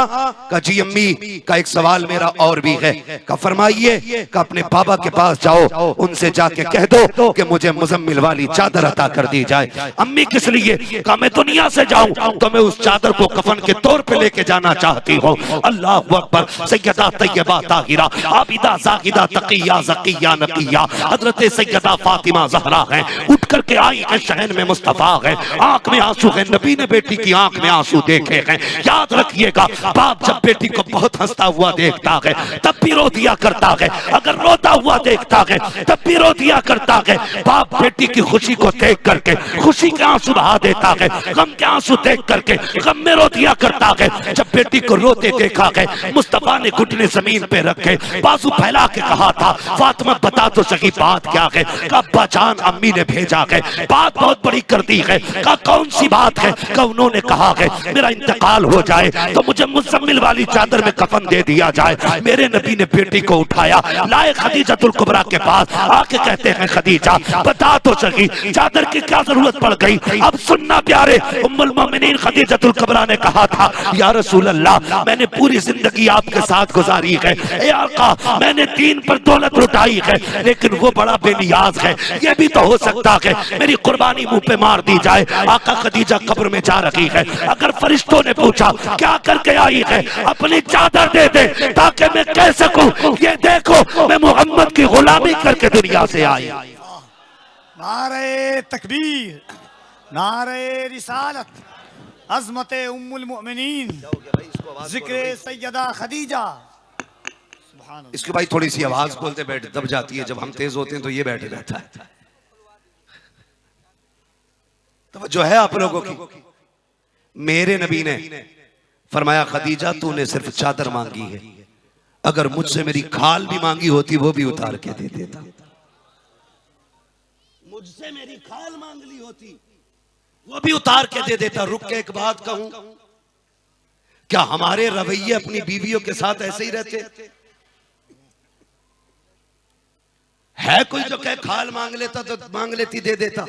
का जी अम्मी, का एक सवाल मेरा और भी है। का फरमाइए। का अपने बाबा के पास जाओ, उनसे जाके कह दो कि मुझे मुजम्मिल वाली चादर अता कर दी जाए। अम्मी किस लिए? का मैं दुनिया से जाऊं तो मैं उस चादर को कफन के तौर पे लेके जाना चाहती हूँ। अल्लाह अकबर। सैयदा तैयबा ताहिरा आबिदा जाहिदा तकिया ज़किया नकिया हजरत सैयदा फातिमा ज़हरा हैं, उठ करके आई है, शहन में मुस्तफा है, आंख में आंसू है। नबी ने बेटी की आंख में आंसू देखे हैं। याद रखिएगा, बाप जब बेटी को बहुत हंसता हुआ देखता है तब भी रो दिया करता है, अगर रोता हुआ देखता है तब भी रो दिया करता है। बाप बेटी की खुशी को देख करके खुशी के आंसू बहा देता है, गम के आंसू देख करके गम में रो दिया करता है। जब बेटी को रोते देखा है, मुस्तफा ने घुटने जमीन पे रखे, बाजू फैला के कहा था, फातिमा बता तो सही बात क्या है। का बचान अम्मी ने भेजा है, बात बहुत बड़ी कर दी है। का कौन सी बात है? का उन्होंने कहा है मेरा इंतकाल हो जाए तो मुझे मुजम्मिल वाली चादर में कफन दे दिया जाए। मेरे नबी ने बेटी को उठाया, लाए खदीजतुल कुबरा के पास, आके कहते हैं, खदीजा बता तो सही चादर की क्या जरूरत पड़ गई। अब सुनना प्यारे, उम्मुल मोमिनीन खदीजतुल कुबरा ने कहा था, या रसूल अल्लाह, मैंने पूरी जिंदगी आपके साथ गुजारी है, ए आका, मैंने दीन पर दौलत लुटाई है, लेकिन वो बड़ा बेनियाज है। ये भी तो हो सकता है मेरी कुर्बानी मुंह पे मार दी जाए। आका, खदीजा कब्र में जा रही है, अगर फरिश्तों ने पूछा क्या करके आई है, अपनी चादर दे दे ताकि मैं कह सकूं, ये देखो मैं मोहम्मद की गुलामी करके दुनिया से आई। नारे तकबीर, नारे रिसालत, अज़मत उम्मुल मोमिनीन, जिक्र सैयदा खदीजा। सुभान अल्लाह। इसके भाई थोड़ी सी आवाज बोलते बैठ दब जाती है, जब हम तेज होते हैं तो ये बैठे रहता है। तो जो है आप लोगों की, मेरे नबी ने फरमाया, खदीजा तूने सिर्फ चादर मांगी है, अगर मुझसे मेरी खाल भी मांगी होती वो भी उतार के दे देता। मुझसे मेरी खाल मांग ली होती वो भी उतार के दे देता। रुक के एक बात कहूं, क्या हमारे रवैये अपनी बीवियों के साथ ऐसे ही रहते है? कोई जो कहे खाल मांग लेता तो मांग लेती, दे देता।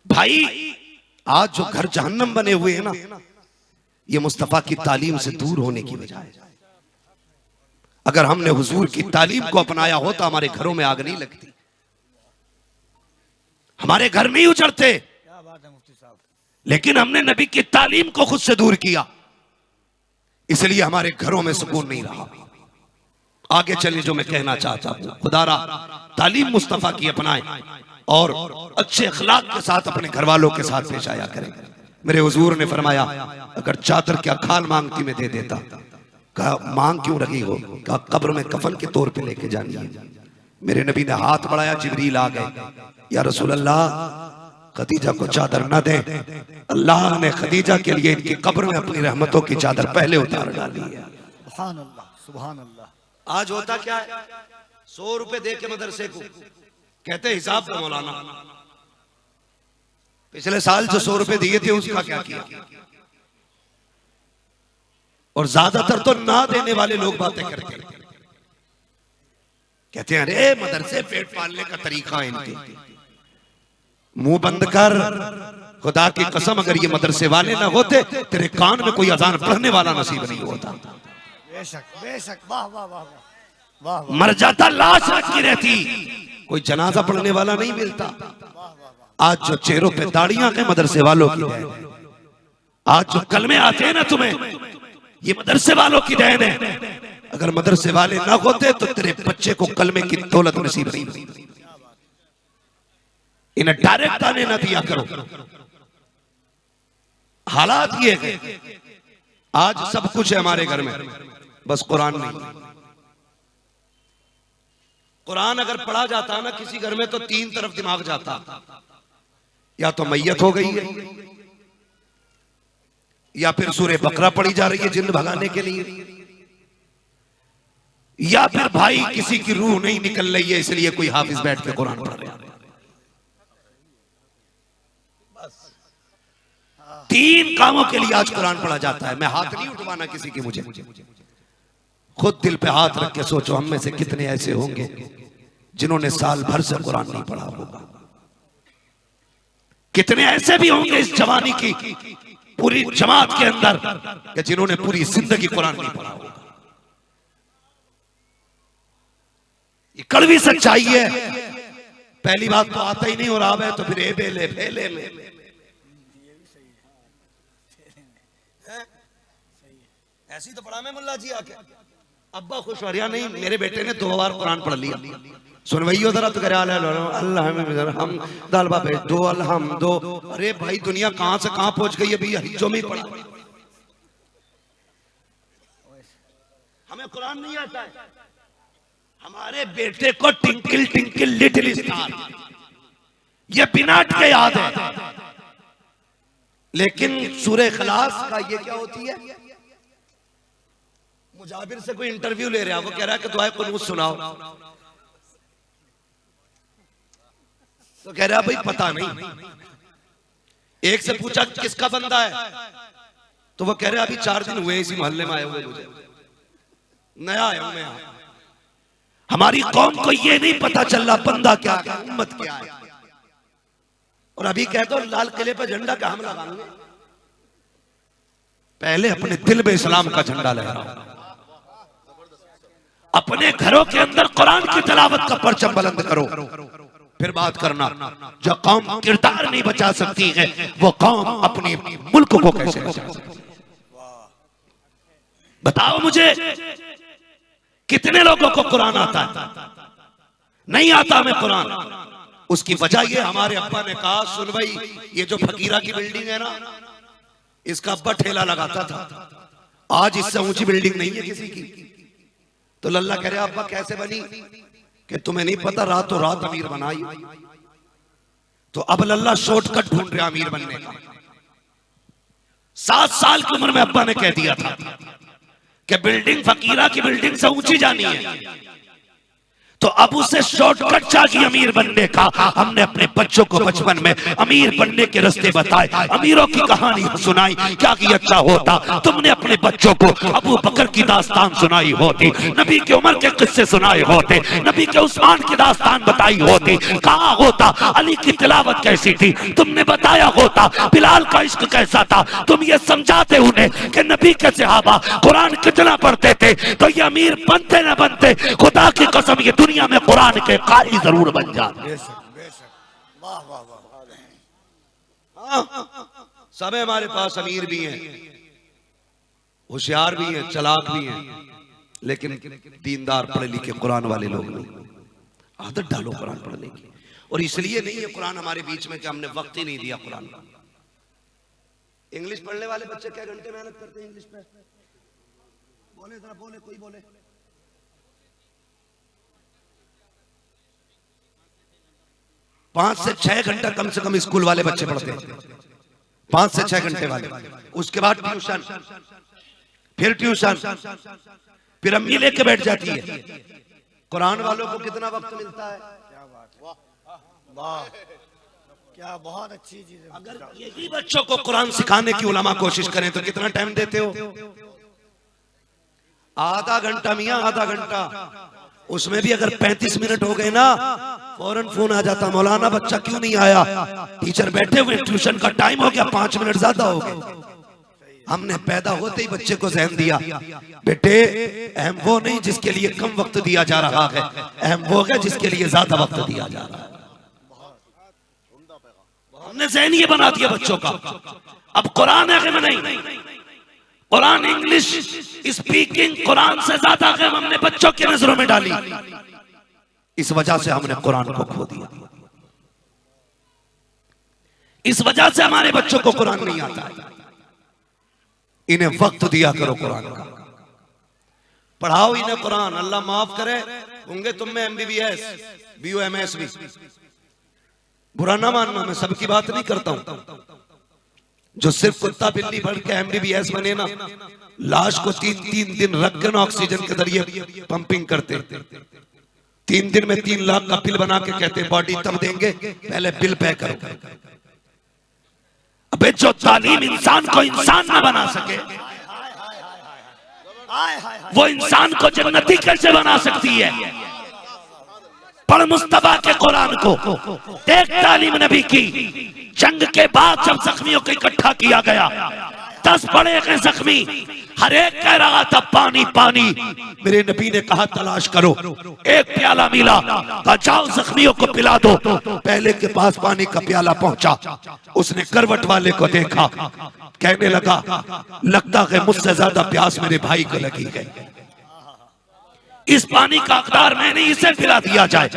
भाई आज जो घर जहन्नम बने हुए हैं ना, ये मुस्तफा की तालीम से दूर होने की वजह है। अगर हमने हुजूर की तालीम को अपनाया हो तो हमारे घरों में आग नहीं लगती, हमारे घर नहीं उजड़ते। क्या बात है मुफ्ती साहब। लेकिन हमने नबी की तालीम को खुद से दूर किया, इसलिए हमारे घरों में सुकून नहीं रहा। आगे चलिए, जो मैं कहना चाहता हूं, खुदारा तालीम मुस्तफा की अपनाएं और अच्छे अखलाक के साथ अपने घर वालों के साथ पेश आया करें। मेरे हुजूर ने फरमाया, अगर चादर क्या खाल मांगती मैं दे देता। कहा, मांग क्यों रही हो? कहा, कब्र में कफन के तौर पे लेके जानी है। मेरे नबी ने हाथ बढ़ाया, जिब्रील आ गए, या रसूल अल्लाह, खदीजा को चादर न दे। अल्लाह ने खदीजा के लिए इनकी कब्र में अपनी रहमतों की चादर पहले उतार डाली है। सुभान अल्लाह, सुभान अल्लाह। आज होता क्या है, 100 रुपए दे के मदरसे को कहते हिसाब का मौलाना, पिछले साल जो 100 रुपए दिए थे उसका क्या किया? और ज्यादातर तो ना देने वाले लोग बातें करते हैं, कहते हैं अरे मदरसे पेट पालने का तरीका है इनके। मुंह बंद कर। खुदा की कसम अगर ये मदरसे वाले ना होते तेरे कान में कोई अजान पढ़ने वाला नसीब नहीं होता। बेशक बेशक, वाह वाह वाह वाह वाह। मर जाता लाश रखी रहती, कोई जनाजा पढ़ने वाला नहीं मिलता। आज जो चेहरों पे दाढ़ियां हैं मदरसे वालों की देन है। आज जो कलमे आते हैं ना तुम्हें, ये मदरसे वालों की देन है। अगर मदरसे वाले ना होते तो तेरे बच्चे को कलमे की दौलत नसीब नहीं होती। इन्हें डायरेक्ट आने ना दिया करो। हालात ये है, आज सब कुछ है हमारे घर में, बस कुरान नहीं। कुरान अगर पढ़ा जाता ना किसी घर में तो तीन तरफ दिमाग जाता। या तो मैयत हो गई है, या फिर सूरे बकरा पढ़ी जा रही है जिन्न भगाने के लिए, या फिर भाई किसी की रूह नहीं निकल रही है इसलिए कोई हाफिज बैठ के कुरान पढ़ रहा है। तीन कामों के लिए आज कुरान पढ़ा जाता है। मैं हाथ नहीं उठवाना किसी की, मुझे खुद दिल पे हाथ रख के सोचो हम में से कितने ऐसे होंगे जिन्होंने साल भर से कुरान नहीं पढ़ा होगा। कितने ऐसे भी होंगे इस जवानी की पूरी जमात के अंदर कि जिन्होंने पूरी जिंदगी कुरान नहीं पढ़ा होगा। ये कड़वी सच्चाई है। पहली बात तो आता ही नहीं और आवे तो फिर बेले फेले में ऐसी तो पढ़ा मैं मुल्ला जी आके अब्बा खुश हो रहा नहीं, मेरे बेटे ने 2 बार कुरान पढ़ लिया। सुनवाइयो जरा तो करे अल्लाह हम दालबा भेज दो हम दो। अरे भाई दुनिया कहां से कहां पहुंच गई है भैया, हिज्जों में पढ़ा। हमें कुरान नहीं आता है। हमारे बेटे को टिंकल टिंकल लिटिल स्टार ये बिना के याद है, लेकिन सूरह इखलास का ये क्या होती है। मुजाबिर से कोई इंटरव्यू ले रहा है, वो कह रहा है कि दुआए कुनूत सुनाओ, तो कह रहा है भाई पता नहीं। एक से पूछा किसका बंदा है, तो वो कह रहा है अभी 4 दिन हुए इसी मोहल्ले में आए हुए, मुझे नया आया हूं मैं यहाँ। हमारी कौम को ये नहीं पता चल रहा बंदा क्या है, उम्मत क्या है। और अभी कह दो लाल किले पर झंडा का हम लगाएंगे, पहले अपने दिल में इस्लाम का झंडा लहराओ। अपने घरों के अंदर कुरान की तिलावत का परचम बुलंद करो, फिर बात करना। जो कौम किरदार नहीं बचा सकती है वो कौम अपने मुल्क को कैसे बचा सकती है। बताओ मुझे कितने लोगों को कुरान आता है। नहीं आता हमें कुरान। उसकी वजह ये हमारे अब्बा ने कहा सुन भाई ये जो फकीरा की बिल्डिंग है ना, इसका अब्बा ठेला लगाता था, आज इससे ऊंची बिल्डिंग नहीं है किसी की। तो लल्ला कह रहे अब्बा कैसे बनी, कि तुम्हें नहीं पता रातों रात अमीर बनाई। तो अब लल्ला शॉर्टकट ढूंढ रहा अमीर बनने का। 7 साल की उम्र में अब्बा ने कह दिया था कि बिल्डिंग फकीरा की बिल्डिंग से ऊंची जानी है, तो अब उसे शॉर्टकट चाहिए अमीर बनने का। हमने अपने बच्चों को बचपन में अमीर बनने के रास्ते बताए, अमीरों की कहानी सुनाई। क्या कि अच्छा होता तुमने अपने बच्चों को अबू बकर की दास्तान सुनाई होती, नबी के उमर के किस्से सुनाए होते, नबी के उस्मान की दास्तान बताई होती। कहा होता अली की तिलावत कैसी थी, तुमने बताया होता बिलाल का इश्क कैसा था। तुम ये समझाते उन्हें कि नबी के सहाबा कुरान कितना पढ़ते थे, तो ये अमीर बनते न बनते खुदा की कसम ये दुनिया में कुरान के कारी जरूर बन जाते। वाह वाह वाह। सब हमारे पास अमीर भी हैं, होशियार भी हैं, चालाक भी हैं, लेकिन दीनदार पढ़े लिखे कुरान वाले लोग नहीं। आदत डालो कुरान पढ़ने की। और इसलिए नहीं है कुरान हमारे बीच में कि हमने वक्त ही नहीं दिया कुरान का। इंग्लिश पढ़ने वाले बच्चे क्या घंटे मेहनत करते हैं इंग्लिश पे, बोले जरा, बोले कोई बोले। 5 से 6 घंटा कम से कम स्कूल वाले बच्चे पढ़ते हैं, 5 से 6 घंटे वाले। उसके बाद ट्यूशन, फिर ट्यूशन, फिर अम्मी लेके बैठ जाती है। कुरान वालों को कितना वक्त मिलता है। क्या बात, वाह वाह, क्या बहुत अच्छी चीज है। अगर यही बच्चों को कुरान सिखाने की उलमा कोशिश करें तो कितना टाइम देते हो। आधा घंटा मियां, आधा घंटा उसमें भी अगर 35 मिनट हो गए ना फौरन फोन आ जाता, मौलाना बच्चा क्यों नहीं आया, टीचर बैठे हुए, ट्यूशन का टाइम हो गया, 5 मिनट ज्यादा हो गए। हमने पैदा होते ही बच्चे को ज़हन दिया, बेटे अहम वो नहीं जिसके लिए कम वक्त दिया जा रहा है, अहम वो है जिसके लिए ज्यादा वक्त दिया जा रहा है। हमने ज़हन ये बना दिया बच्चों का। अब कुरान है कि नहीं, कुरान इंग्लिश स्पीकिंग कुरान से ज्यादा गम हमने बच्चों की नजरों में डाली। इस वजह से हमने कुरान को खो दिया। इस वजह से हमारे बच्चों को कुरान नहीं आता। इन्हें वक्त दिया करो कुरान का, पढ़ाओ इन्हें कुरान। अल्लाह माफ करे, होंगे तुम में MBBS BUMS भी, बुरा ना मानना, मैं सबकी बात नहीं करता हूं। जो सिर्फ कुत्ता बिल्ली भर के MBBS बने ना, लाश को 3-3 दिन रख के ना ऑक्सीजन के जरिए पंपिंग करते, 3 दिन में 3 लाख का बिल बना के कहते बॉडी तब देंगे, पहले बिल पे करो। अबे जो तालीम इंसान को इंसान न बना सके, वो इंसान को जन्नती कैसे बना सकती है। पढ़ मुस्तफा के कुरान को, देख तालीम नबी की। जंग के बाद जब जख्मियों को इकट्ठा किया गया, 10 पड़े गए जख्मी, हर एक कह रहा था पानी पानी। मेरे नबी ने कहा तलाश करो, एक प्याला मिला, कहा जाओ जख्मियों को पिला दो। पहले के पास पानी का प्याला पहुंचा, उसने करवट वाले को देखा, कहने लगा लगता है मुझसे ज्यादा प्यास मेरे भाई को लगी है, इस पानी का हकदार मैंने, इसे पिला दिया जाए।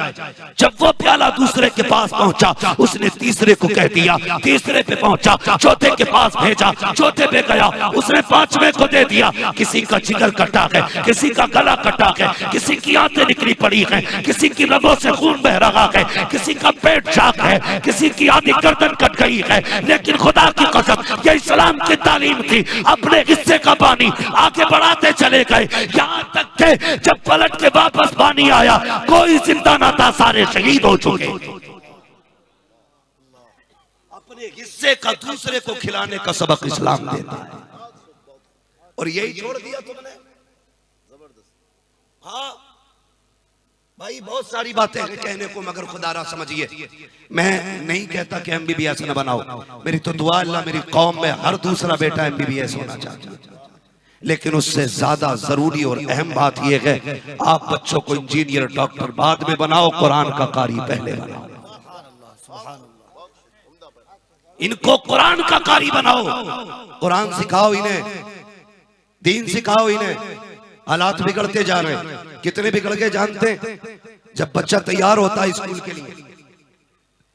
जब वो प्याला दूसरे के पास पहुंचा, उसने तीसरे को कह दिया, तीसरे पे पहुंचा, चौथे के पास भेजा, चौथे पे गया, उसने 5वें को दे दिया। किसी का जिगर कटा है, किसी का गला कटा है, किसी की आंतें निकली पड़ी हैं, किसी की रगों से खून बह रहा है, किसी का पेट चाक है, किसी की आधी गर्दन कट गई है। लेकिन खुदा की कसम, ये इस्लाम की तालीम थी। अपने हिस्से का पानी आगे बढ़ाते चले गए, यहाँ तक के जब पलट के वापस पानी आया, कोई जिंदा ना था, सारे शहीद हो चुके। अपने हिस्से का दूसरे को खिलाने का सबक इस्लाम देता है, और यही छोड़ दिया तुमने। हाँ भाई, बहुत सारी बातें कहने को, मगर खुदारा समझिए, मैं नहीं कहता कि MBBS न बनाओ। मेरी तो दुआ अल्लाह मेरी कौम में हर दूसरा बेटा MBBS होना चाहिए, लेकिन उससे ज्यादा जरूरी और अहम बात यह है, आप बच्चों को इंजीनियर डॉक्टर बाद में बनाओ, कुरान का कारी पहले बनाओ। इनको कुरान का कारी बनाओ, कुरान सिखाओ इन्हें, दीन सिखाओ इन्हें। हालात बिगड़ते जा रहे हैं, कितने बिगड़ गए जानते हैं? जब बच्चा तैयार होता है स्कूल के लिए,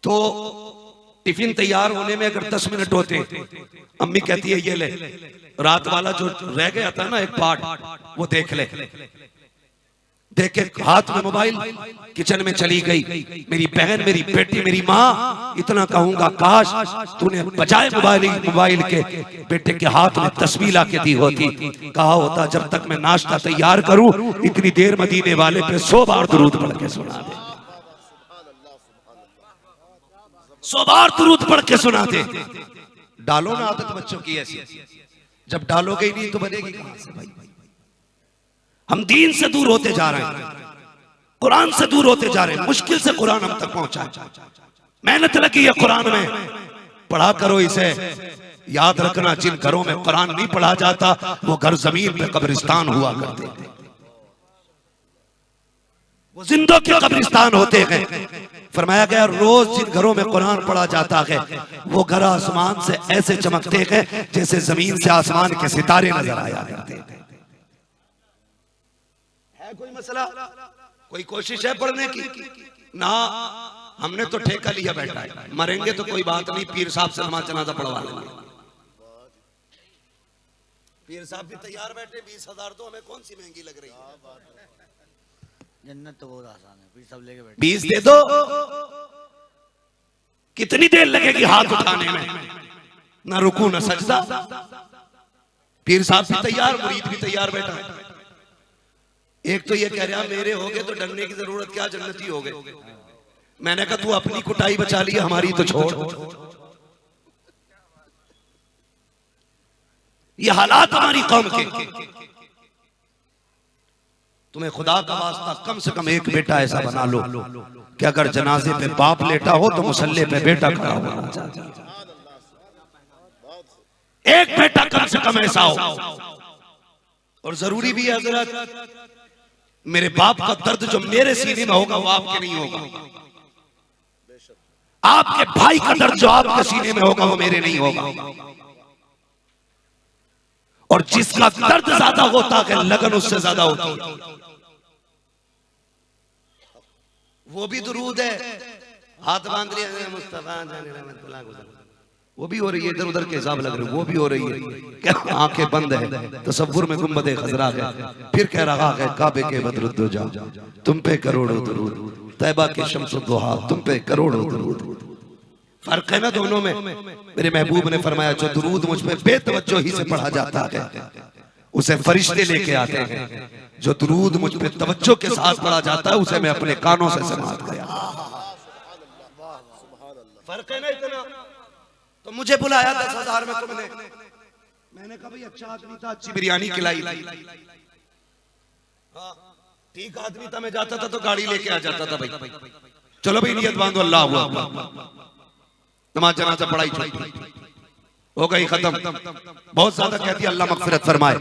तो टिफिन तैयार होने में अगर 10 मिनट होते, अम्मी कहती है ये ले, रात वाला जो रह गया था ना एक पार्ट, वो देख ले। देखे हाथ में मोबाइल, किचन में चली गई। मेरी बहन, मेरी बेटी, मेरी माँ, इतना कहूंगा काश तूने बजाय मोबाइल के बेटे के हाथ में तस्बीह ला के दी होती। कहा होता जब तक मैं नाश्ता तैयार करूं, इतनी देर मदीने वाले पे 100 बार दुरूद पढ़ के सुना दे, 100 बार दुरूद पढ़ के सुना दे। डालो ना आदत बच्चों की ऐसी, जब डालोगे ही नहीं तो बनेगी कहां से भाई। हम दीन से दूर होते जा रहे हैं, कुरान से दूर होते जा रहे हैं। मुश्किल से कुरान हम तक पहुंचा है, मेहनत लगी है कुरान में, पढ़ा करो इसे। याद रखना, जिन घरों में कुरान नहीं पढ़ा जाता, वो घर जमीन पे कब्रिस्तान हुआ करते थे, वो जिंदों के कब्रिस्तान होते हैं। फरमाया गया रोज जिन घरों में कुरान पढ़ा जाता है, वो घर आसमान से ऐसे चमकते हैं जैसे जमीन से आसमान के सितारे नजर आया करते हैं। है कोई मसला, कोई कोशिश है पढ़ने की? ना, हमने तो ठेका लिया बैठा है, मरेंगे तो कोई बात नहीं, पीर साहब से नमाज जनाजा पढ़वा लेंगे। पीर साहब भी तैयार बैठे, 20,000 तो हमें कौन सी महंगी लग रही है। जन्नत तो बहुत आसान है, सब लेके बैठे। 20 दे दो, कितनी देर लगेगी हाथ उठाने में, ना रुकू ना सजदा। पीर साहब भी तैयार, मुरीद भी तैयार बैठा है। एक तो ये कह रहा मेरे हो गए तो डरने की जरूरत क्या, जन्नती हो गए। मैंने कहा तू अपनी कुटाई बचा ली, हमारी तो छोड़। ये हालात हमारी कौम के। तुम्हें खुदा का वास्ता कम से कम एक बेटा ऐसा बना लो कि अगर जनाजे पे बाप लेटा हो तो मुसल्ले पे बेटा खड़ा होना चाहिए। एक बेटा कम से कम ऐसा हो। और जरूरी भी है हजरत, मेरे बाप का दर्द जो मेरे सीने में होगा वो आपके नहीं होगा, आपके भाई का दर्द जो आपके सीने में होगा वो मेरे नहीं होगा। और जिसका दर्द ज्यादा होता है लगन उससे ज्यादा होती है। वो भी दुरूद है, हाथ बांध लिया मुस्तफा वो भी हो रही है, इधर उधर के हिसाब लग रहे वो भी हो रही है। क्या आंखें बंद है, तसव्वुर में गुंबद खजरा है, फिर कह रहा है काबे के बदरुद्दो जा तुम पे करोड़ों दुरूद, तैबा के शम्सुद्दुहा तुम पे करोड़ों दुरूद। फर्क है ना दोनों में। मेरे महबूब ने फरमाया जो दुरूद मुझ पे बेतवज्जो ही से पढ़ा जाता है उसे फरिश्ते लेके आते हैं, जो दुरूद मुझ पे तवज्जो के साथ पढ़ा जाता है उसे मैं अपने कानों से समात गया। फर्क है ना इतना। तो मुझे बुलाया 10,000 में तुमने, मैंने कहा भाई अच्छा आदमी था, अच्छी बिरयानी खिलाई, ठीक आदमी था, मैं जाता था तो गाड़ी लेके आ जाता था भाई, चलो भाई नियत बांधो अल्लाह हुआ, नमाज जनाजा पढ़ाई हो गई खत्म। बहुत ज्यादा कहती है अल्लाह मगफिरत फरमाए,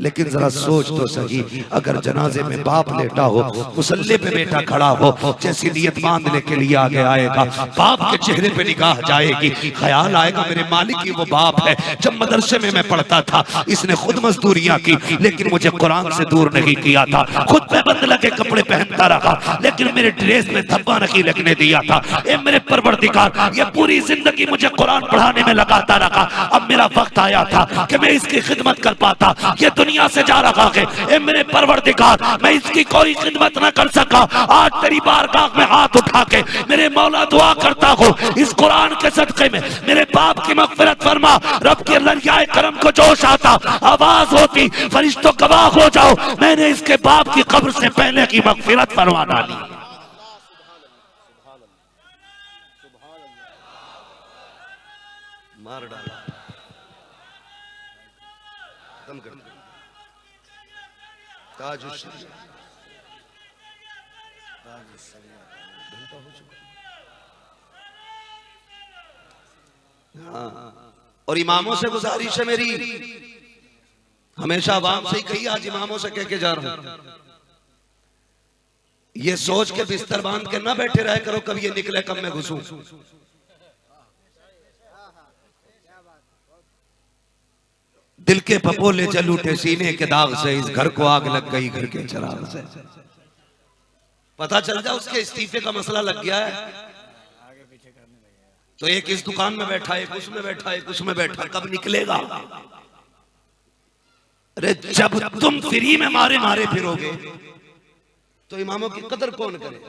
लेकिन जरा सोच तो सही, अगर जनाजे में बाप लेटा हो, मुसल्ले पे बेटा खड़ा हो, जैसी नियत बांधने के लिए आगे आएगा, बाप के चेहरे पे निगाह जाएगी, ख्याल आएगा मेरे मालिक की वो बाप है। जब मदरसे में मैं पढ़ता था इसने खुद मजदूरियां की लेकिन मुझे कुरान से दूर नहीं किया था, खुद पे बंद लगे कपड़े पहनता रहा लेकिन मेरे ड्रेस में धब्बा नहीं लगने दिया था। ए मेरे परवरदिगार, ये पूरी जिंदगी मुझे कुरान पढ़ाने में लगाता रहा, अब मेरा वक्त आया था कि मैं इसकी खिदमत कर पाता, ये दुनिया से जा रहा है। ए मेरे परवरदिगार, मैं इसकी कोई खिदमत ना कर सका, आज तेरी बारगाह में हाथ उठा के मेरे मौला दुआ करता हूँ इस कुरान के सदक़े में मेरे बाप की मग़फ़िरत फरमा। रब के लरियाए करम को जोश आता, आवाज होती फरिश्तों गवाह हो जाओ, मैंने इसके बाप की कब्र से पहले की मग़फ़िरत फरमा डाली। मार डाला और इमामों से गुजारिश है मेरी, हमेशा आवाम से ही कही, आज इमामों से कह के जा रहा हूं, ये सोच के बिस्तर बांध के ना बैठे रहे करो कब ये निकले कब मैं घुसूं। दिल के पपोले जल उठे सीने के दाग से, इस घर को आग लग गई घर के चिराग से। पता चल जाए उसके इस्तीफे का मसला लग गया है तो एक इस दुकान में बैठा है, एक उसमें बैठा है, एक उसमें बैठा, कब निकलेगा? अरे जब तुम फ्री में मारे मारे फिरोगे तो इमामों की कदर कौन करे?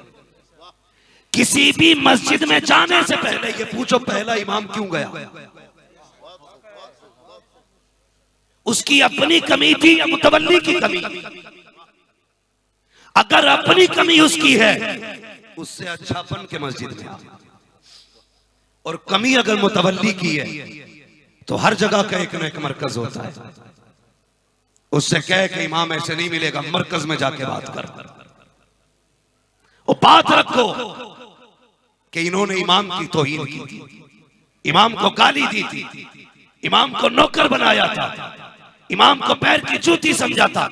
किसी भी मस्जिद में जाने से पहले ये पूछो पहला इमाम क्यों गया? उसकी अपनी कमी थी या मुतवल्ली की कमी? अगर अपनी कमी उसकी है उससे अच्छापन के मस्जिद में, और कमी अगर मुतवल्ली की है तो हर जगह का एक न एक मरकज होता है, उससे कहे कि इमाम ऐसे नहीं मिलेगा, मरकज में जाके बात कर, और बात रखो कि इन्होंने इमाम की तौहीन की थी, इमाम को गाली दी थी, इमाम को नौकर बनाया था, इमाम को पैर की जूती समझा था,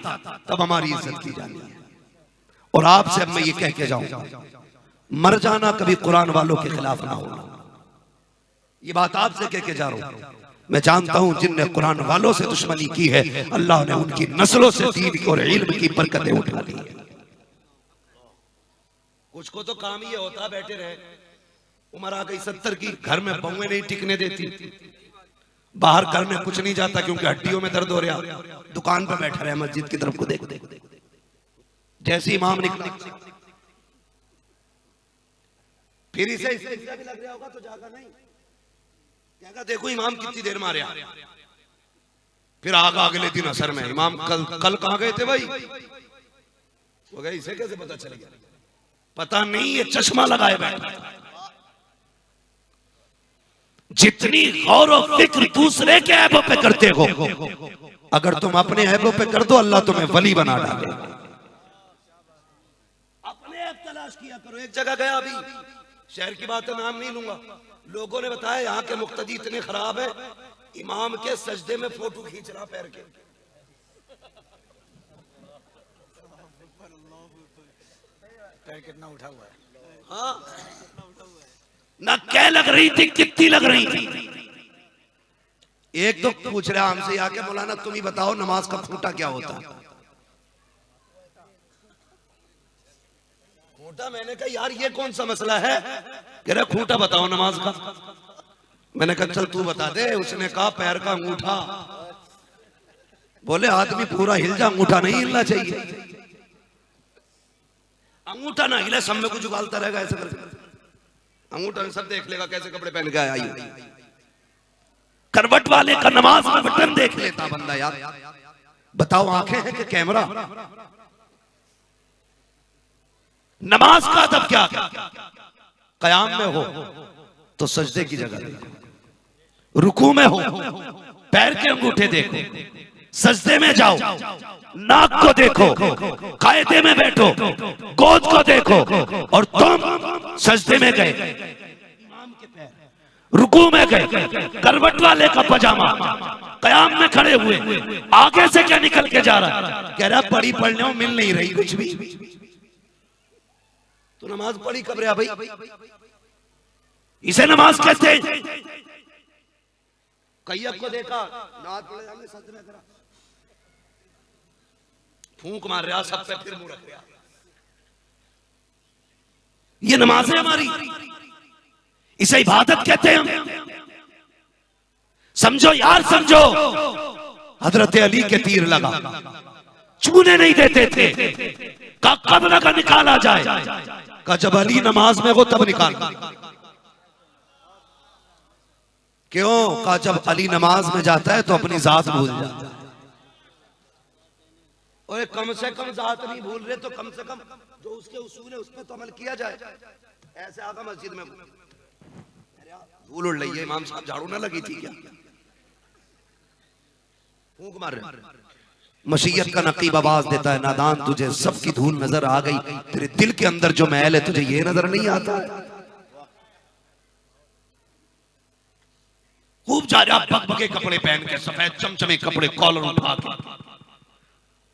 तब हमारी इज्जत की जानी है। और आपसे अब मैं ये कह के जाऊं, मर जाना कभी कुरान वालों के खिलाफ ना होना, ये बात आपसे कह के जा रहा हूं। मैं जानता हूं जिनने कुरान वालों से दुश्मनी की है अल्लाह ने उनकी नस्लों से दीन और इल्म की बरकतें उठा दी है। कुछ को तो काम ये होता बैठे रहे, उम्र आ गई 70 की, घर में बहुएं नहीं टिकने देती, बाहर करने कुछ नहीं जाता क्योंकि हड्डियों में दर्द हो रहा, दुकान पर बैठा रहे, मस्जिद की तरफ को देख देख जैसे इमाम निकला फिर इसे भी लग रहा होगा तो जागा नहीं, कहेगा देखो इमाम कितनी देर मारे, फिर आगा अगले दिन असर में इमाम कल कहां गए थे भाई, वो गए, इसे कैसे पता चल गया? पता नहीं, ये चश्मा लगाए बैठा। जितनी गौर और फिक्र दूसरे के ऐबों पे करते हो, अगर तुम अपने ऐबों पे कर दो अल्लाह तुम्हें वली बना डाले। एक तलाश किया करो। एक जगह गया अभी, शहर की बात है, नाम नहीं लूंगा, लोगों ने बताया यहाँ के मुक्तदी इतने खराब है, इमाम के सजदे में फोटो खींच रहा पैर के। पैर कितना उठा हुआ है? हाँ, ना क्या लग रही थी, कितनी लग रही थी। एक तो पूछ रहा हमसे आके, मौलाना तुम ही बताओ नमाज का खूंटा क्या होता है। खूंटा, मैंने कहा यार ये कौन सा मसला है, कह रहा खूंटा बताओ नमाज का। मैंने कहा चल तू बता दे। उसने कहा पैर का अंगूठा। बोले आदमी पूरा हिल जा, अंगूठा नहीं हिलना चाहिए। अंगूठा ना हिले, सब में कुछ उबालता रहेगा ऐसे करके, अंगूठा सब देख लेगा कैसे कपड़े पहन के आया। करवट वाले का नमाज में बटन देख लेता बंदा। यार बताओ आंखें हैं कि कैमरा। नमाज का अदब क्या? कयाम में हो तो सजदे की जगह देखो, रुकू में हो पैर के अंगूठे देखो, सजदे में जाओ नाक को देखो, कायदे में बैठो गोद को देखो, और तुम सजदे में गए, रुकू में गए, करवट वाले का पजामा, कयाम में खड़े हुए, आगे से क्या निकल के जा रहा है, कह रहा पढ़ी पढ़ने में मिल नहीं रही कुछ भी। तो नमाज पढ़ी कब रहा भाई? इसे नमाज कहते हैं। कैय्यब को देखा, नाथ पड़े हमने सजदे में करा, फूंक मार रहा सब पे, फिर मुंह रख रहा। ये नमाज है हमारी, इसे इबादत कहते हैं हम। समझो यार समझो, हजरत अली के तीर लगा, छूने नहीं देते थे, कब लगा निकाला जाए, का जब अली नमाज में हो तब निकाल। क्यों? का जब अली नमाज में जाता है तो अपनी जात भूल जाता है। और कम से कम जात नहीं भूल रहे तो कम से कम जो उसके उसूल है उस पर तो अमल किया जाए। ऐसे आगा मस्जिद में धूल उड़ रही है, इमाम साहब झाड़ू ना लगी थी क्या? फूंक मार रहे। मशीयत का नकीब आवाज देता है, नादान तुझे सबकी धूल नजर आ गई, तेरे दिल के अंदर जो मैल है तुझे ये नजर नहीं आता। खूब जा रहा बकबके कपड़े पहन के, सफेद चमचमे कपड़े, कॉलर उठा के,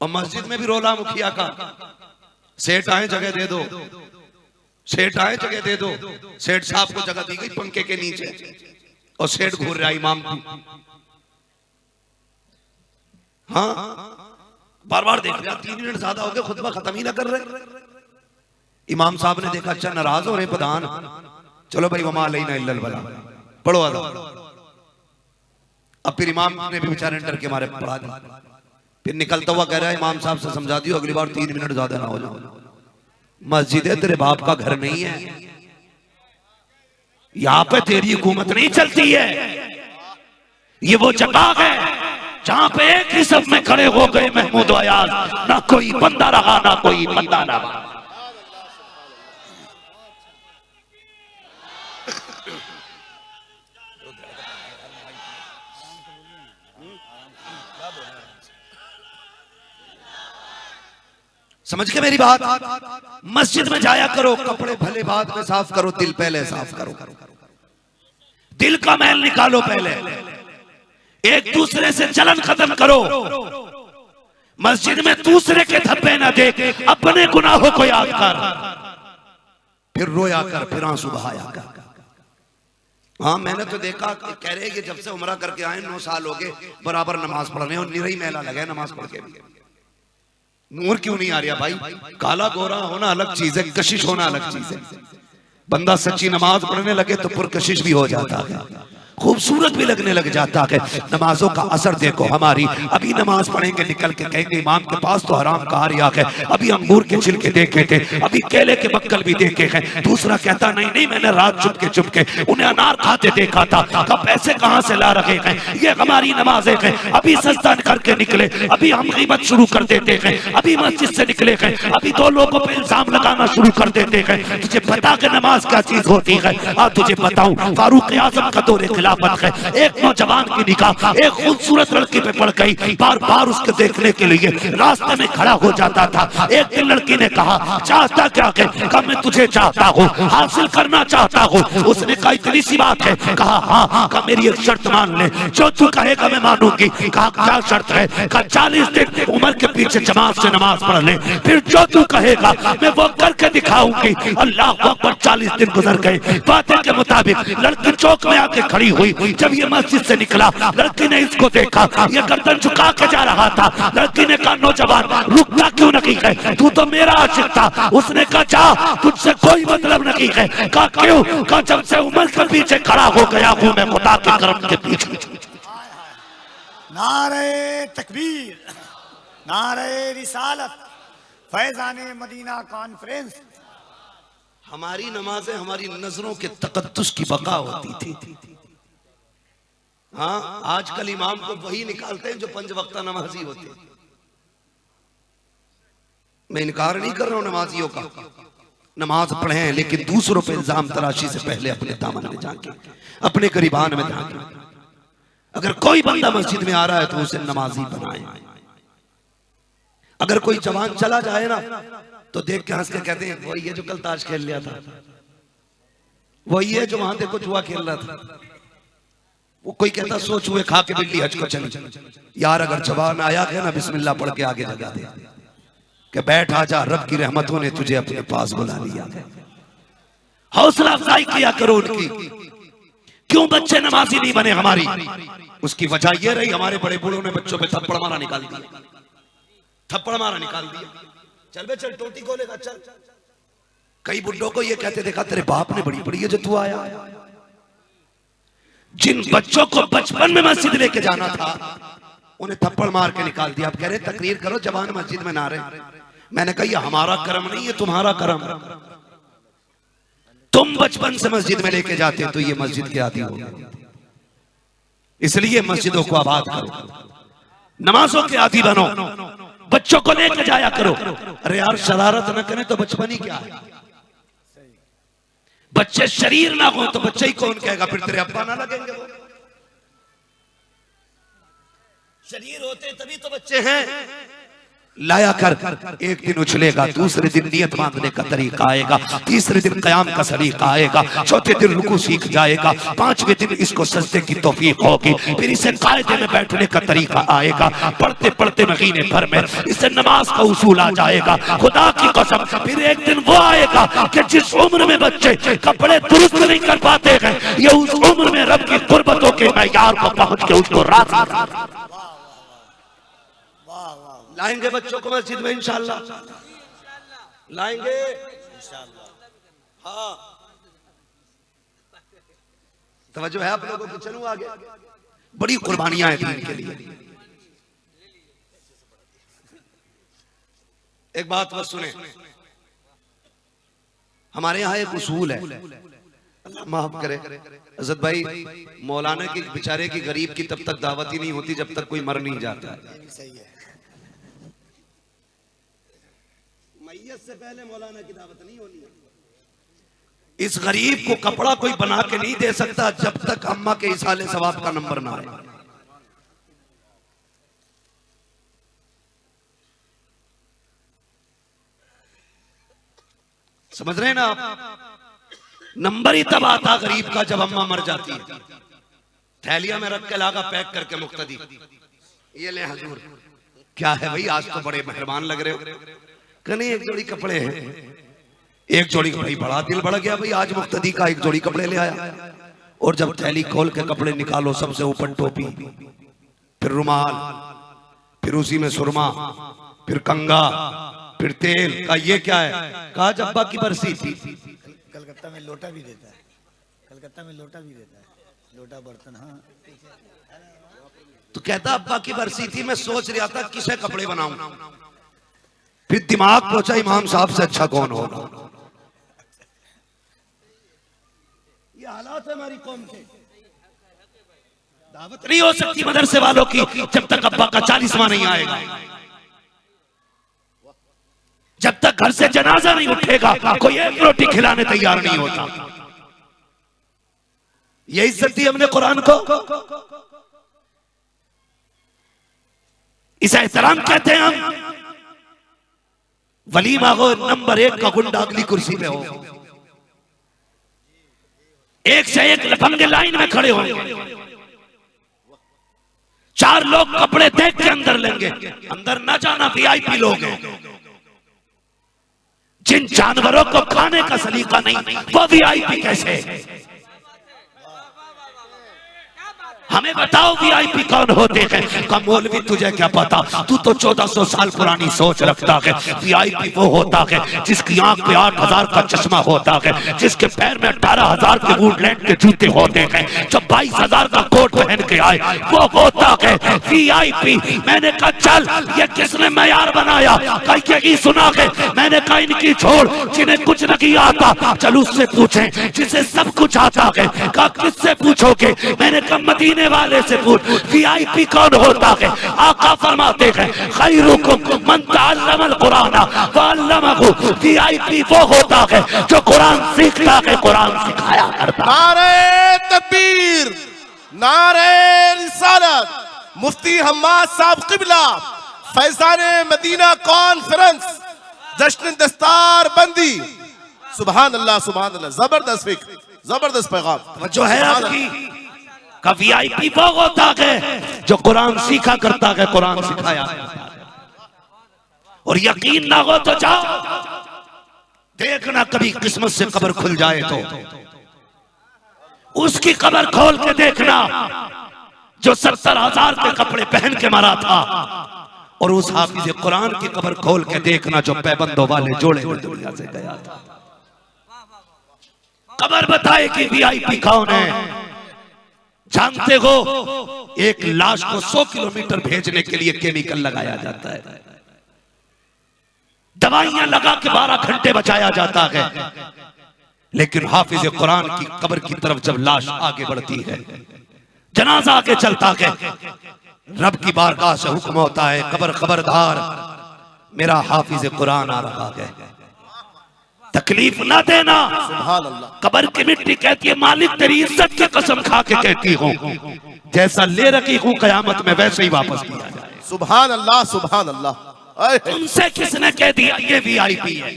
और मस्जिद में भी रोला मुखिया का, सेठ आए जगह दे दो, सेठ आए जगह दे दो। सेठ साहब को जगह दी गई पंखे के नीचे, और सेठ घूर रहा इमाम को। हाँ, बार बार देख रहा, 3 मिनट ज्यादा हो गए, खुतबा खत्म ही ना कर रहे। इमाम साहब ने देखा, अच्छा नाराज हो रहे प्रधान, चलो भाई वमा अलैना इल्लल बलाग, पढ़ो अदा। अब फिर इमाम ने भी बेचारे डर के मारे पढ़ा दिया। फिर निकलता हुआ कह रहा है, इमाम साहब से समझा दियो अगली बार 3 मिनट ज्यादा ना हो जाओ। मस्जिद है, तेरे बाप का घर नहीं है, यहां पे तेरी हुकूमत नहीं चलती है। ये वो जगह है जहां पे एक ही सब में खड़े हो गए महमूद अयाज, ना कोई बंदा रहा ना कोई बंदा रहा। समझ के मेरी बात? मस्जिद में जाया करो, कपड़े भले बाद में साफ करो, दिल पहले साफ करो, दिल का मैल निकालो पहले, एक दूसरे से जलन खत्म करो। मस्जिद में दूसरे के धब्बे ना देख, अपने गुनाहों को याद कर, फिर रोया कर, फिर आंसू बहाया कर। हाँ, मैंने तो देखा कि कह रहे कि जब से उम्रा करके आए 9 साल हो गए, बराबर नमाज पढ़ने और निरही मेला लगा नमाज पढ़ के भी। नूर क्यों नहीं आ रहा भाई? काला गोरा होना अलग चीज है, कशिश होना अलग चीज है। बंदा सच्ची नमाज पढ़ने लगे तो पुरकशिश भी हो जाता है, खूबसूरत भी लगने लग जाता है। नमाजों का असर देखो हमारी। अभी नमाज पढ़ेंगे, निकल के कहेंगे इमाम के पास तो हराम का रिया है, अभी अंगूर के छिलके देखे थे, अभी केले के बक्कल भी देखे हैं। दूसरा कहता नहीं नहीं, मैंने रात चुपके उन्हें अनार खाते देखा था, कब पैसे कहां से ला रखे हैं, ये हमारी नमाजें हैं। अभी सजदा करके निकले, अभी हम गीबत शुरू कर देते हैं, अभी मस्जिद से निकले हैं, अभी 2 लोगों पे इल्जाम लगाना शुरू कर देते हैं। तुझे पता कि नमाज क्या चीज होती है? तुझे बताऊं, फारूक आजम का दौरे खिला मिलापत है। एक नौजवान की निगाह एक खूबसूरत लड़की पे पड़ गई, बार बार उसके देखने के लिए रास्ते में खड़ा हो जाता था। एक दिन लड़की ने कहा चाहता क्या है? कहा मैं तुझे चाहता हूँ, हासिल करना चाहता हूँ। उसने कहा इतनी सी बात है? कहा हाँ। कहा मेरी एक शर्त मान ले, जो तू कहेगा मैं मानूंगी। कहा क्या शर्त है? कहा 40 दिन उम्र के पीछे जमात से नमाज पढ़ ले, फिर जो तू कहेगा मैं वो करके दिखाऊंगी। अल्लाह अकबर। 40 दिन गुजर गए। वादे के मुताबिक लड़की चौक में आके खड़ी हुई। जब ये मस्जिद से निकला, लड़की ने इसको देखा, ये गर्दन झुका के जा रहा था। लड़की ने कहा नौजवान रुकता क्यों नहीं है? तू तो मेरा आशिक था। उसने कहा जा, तुझसे कोई मतलब नहीं है। कहा क्यों? कहा जब से उम्र के पीछे खड़ा हो गया हूं मैं खुदा के करम के पीछे। नारे तकबीर, नारे रिसालत, फैजाने मदीना कॉन्फ्रेंस। हमारी नमाजें हमारी नजरों के तकद्दुस की बका होती थी। हाँ, आजकल इमाम को वही निकालते हैं जो 5 वक्ता नमाजी होते हैं। मैं इनकार नहीं कर रहा हूं नमाजियों का, नमाज पढ़े हैं, लेकिन दूसरों पे इल्जाम तराशी से पहले अपने दामन में जाके, अपने गरीबान में जाके। अगर कोई बंदा मस्जिद में आ रहा है तो उसे नमाजी बनाए। अगर कोई जवान चला जाए ना तो देख के हंस के कहते हैं वही है जो कल ताश खेल लिया था, वही है जो वहां देखो जुआ खेल रहा था। वो कोई कहता सो चूहे खा के बिल्ली हज को चली। यार अगर जवान आया है ना बिस्मिल्लाह पढ़ के आगे जगा दे कि बैठ आजा, रब की रहमतों ने तुझे अपने पास बुला लिया। हौसला अफजाई किया करो उनकी। क्यों बच्चे नमाजी नहीं बने हमारी? उसकी वजह यह रही हमारे बड़े बूढ़ों ने बच्चों पे थप्पड़ मारा निकाल दिया, थप्पड़ मारा निकाल दिया। चल बे चल, टोटी खोलेगा चल। कई बुड्ढों को ये कहते देखा तेरे बाप ने बड़ी पड़ी है जो तू आया। जिन बच्चों को बचपन में मस्जिद लेके जाना था उन्हें थप्पड़ मार के निकाल दिया। अब कह रहे तकरीर करो, जवान मस्जिद में ना रहे। मैंने कहा ये हमारा कर्म नहीं है, तुम्हारा कर्म। तुम बचपन से मस्जिद में लेके जाते तो ये मस्जिद के आदी हो गए। इसलिए मस्जिदों को आबाद करो, नमाजों के आदी बनो, बच्चों को लेके जाया करो। अरे यार शरारत न करें तो बचपन ही क्या है? बच्चे शरीर ना हो तो बच्चे ही कौन कहेगा? फिर तेरे अब्बा ना लगेंगे वो? शरीर होते तभी तो बच्चे हैं। लाया कर, एक दिन उछलेगा, दूसरे दिन नियत बांधने का तरीका आएगा, तीसरे दिन कयाम का सलीका आएगा, चौथे दिन रुकू सीख जाएगा, 5वें दिन इसको सजदे की तौफीक होगी, फिर इसे कायदे में बैठने का तरीका आएगा। पढ़ते पढ़ते महीने भर में इसे नमाज का उसूल आ जाएगा। खुदा की कसम फिर एक दिन वो आएगा कि जिस उम्र में बच्चे कपड़े दुरुस्त नहीं कर पाते हैं, ये उस उम्र में रब की कुर्बतों के मैयार को पहुंच के उसको रात लाएंगे। बच्चों को मस्जिद में इंशाअल्लाह लाएंगे। हाँ तवज्जो है आप लोगों की? चलूं आगे। बड़ी कुर्बानियां हैं दीन के लिए। एक बात बस सुने, हमारे यहाँ एक उसूल है, अल्लाह माफ करे अज़द भाई, मौलाना की बेचारे की गरीब की तब तक दावत ही नहीं होती जब तक कोई मर नहीं जाता। मैयत से पहले मौलाना की दावत नहीं होनी। इस गरीब को कपड़ा कोई बना के नहीं दे सकता जब तक अम्मा के इसाले सवाब का नंबर ना आए। समझ रहे हैं ना आप? नंबर ही तब आता गरीब का जब अम्मा मर जाती है। थैलिया में रख के लागा पैक करके मुक्तदी, ये ले हजूर। क्या है भाई, आज तो बड़े मेहरबान लग रहे हो। कने एक जोड़ी कपड़े हैं, एक जोड़ी भाई बड़ा दिल बढ़ गया भाई, आज मुक्तदी का एक जोड़ी कपड़े ले आया। और जब थैली खोल के कपड़े निकालो, सबसे ऊपर टोपी, फिर रुमाल, फिर उसी में सुरमा, फिर कंगा, फिर तेल का। ये क्या है? कहा अब्बा की बरसी थी। कलकत्ता में लोटा भी देता है, कलकत्ता में लोटा भी देता है, लोटा बर्तन। हाँ तो कहता अब्बा की बरसी थी, मैं सोच रहा था किसे कपड़े बनाऊं। फिर दिमाग पहुंचा इमाम साहब से अच्छा कौन होगा। ये हालात है हमारी कौम के। दावत नहीं हो सकती मदरसे वालों की जब तक अब्बा का 40वां नहीं आएगा, जब तक घर से जनाजा नहीं उठेगा कोई एक रोटी खिलाने तैयार नहीं होता। ये इज्जत दी हमने कुरान को, इसे एहतराम कहते हैं हम। वलीमा हो नंबर 1 का गुंडा अगली कुर्सी पे हो, एक से एक लफंगे लाइन में खड़े होंगे, 4 लोग कपड़े देख के अंदर लेंगे, अंदर ना जाना वीआईपी लोग हैं। जिन जानवरों को खाने का सलीका नहीं वो वीआईपी कैसे? हमें बताओ वीआईपी कौन होते हैं? का मौलवी तुझे क्या पता, तू तो 1400 साल पुरानी सोच रखता है। वीआईपी वो होता है जिसकी आंख पे 8000 का चश्मा होता है, जिसके पैर में 18000 के वुडलैंड के जूते होते हैं, जो 22000 का कोट पहन के आए, वो होता है वीआईपी। मैंने कहा चल ये किसने मैयार बनाया? कहीं यही सुना है। मैंने कहा इनकी छोड़, जिन्हें कुछ नहीं आता चल उससे पूछें जिसे सब कुछ आता है। कहा किससे पूछोगे? मैंने कहा मदीने वाले से पूछ। वीआईपी कौन होता है? आका फरमाते हैं खैरुकुम मन तअल्लमल कुरान व अल्लमहु। वीआईपी वो होता है जो कुरान सीखता है, कुरान सिखाया करता है। नारे तकबीर, नारे रिसालत। मुफ्ती हम्माद साहब क़िबला फैज़ान मदीना कॉन्फ्रेंस जश्न दस्तार बंदी। सुभान अल्लाह, सुभान अल्लाह। जबरदस्त फिक्र, जबरदस्त पैगाम जो है आपकी का वीआईपी वो होता है जो कुरान सीखा करता है, कुरान सिखाया करता है। और यकीन ना हो तो जाओ देखना, कभी किस्मत से कब्र खुल जाए तो उसकी कब्र खोल के देखना जो 70,000 के कपड़े पहन के मरा था, और उस हाफिज कुरान की कब्र खोल के देखना जो पैबंदों वाले जोड़े में दुनिया से गया था। कब्र बताएगी वीआईपी कौन है। जानते हो एक लाश को 100 किलोमीटर भेजने के लिए केमिकल लगाया जाता है, दवाइयां लगा के 12 घंटे बचाया जाता है, लेकिन हाफिज कुरान की कब्र की तरफ जब लाश आगे बढ़ती है, जनाजा आगे चलता है, रब की बारगाह से हुक्म होता है कब्र खबरदार मेरा हाफिज कुरान आ रहा है, तकलीफ ना देना। सुभान अल्लाह। कब्र की मिट्टी कहती है मालिक तेरी इज्जत की कसम खा के कहती हूँ जैसा ले रखी हूँ कयामत में वैसे ही वापस किया जाए। सुभान अल्लाह, सुभान अल्लाह। तुमसे किसने कह दिया ये वीआईपी है?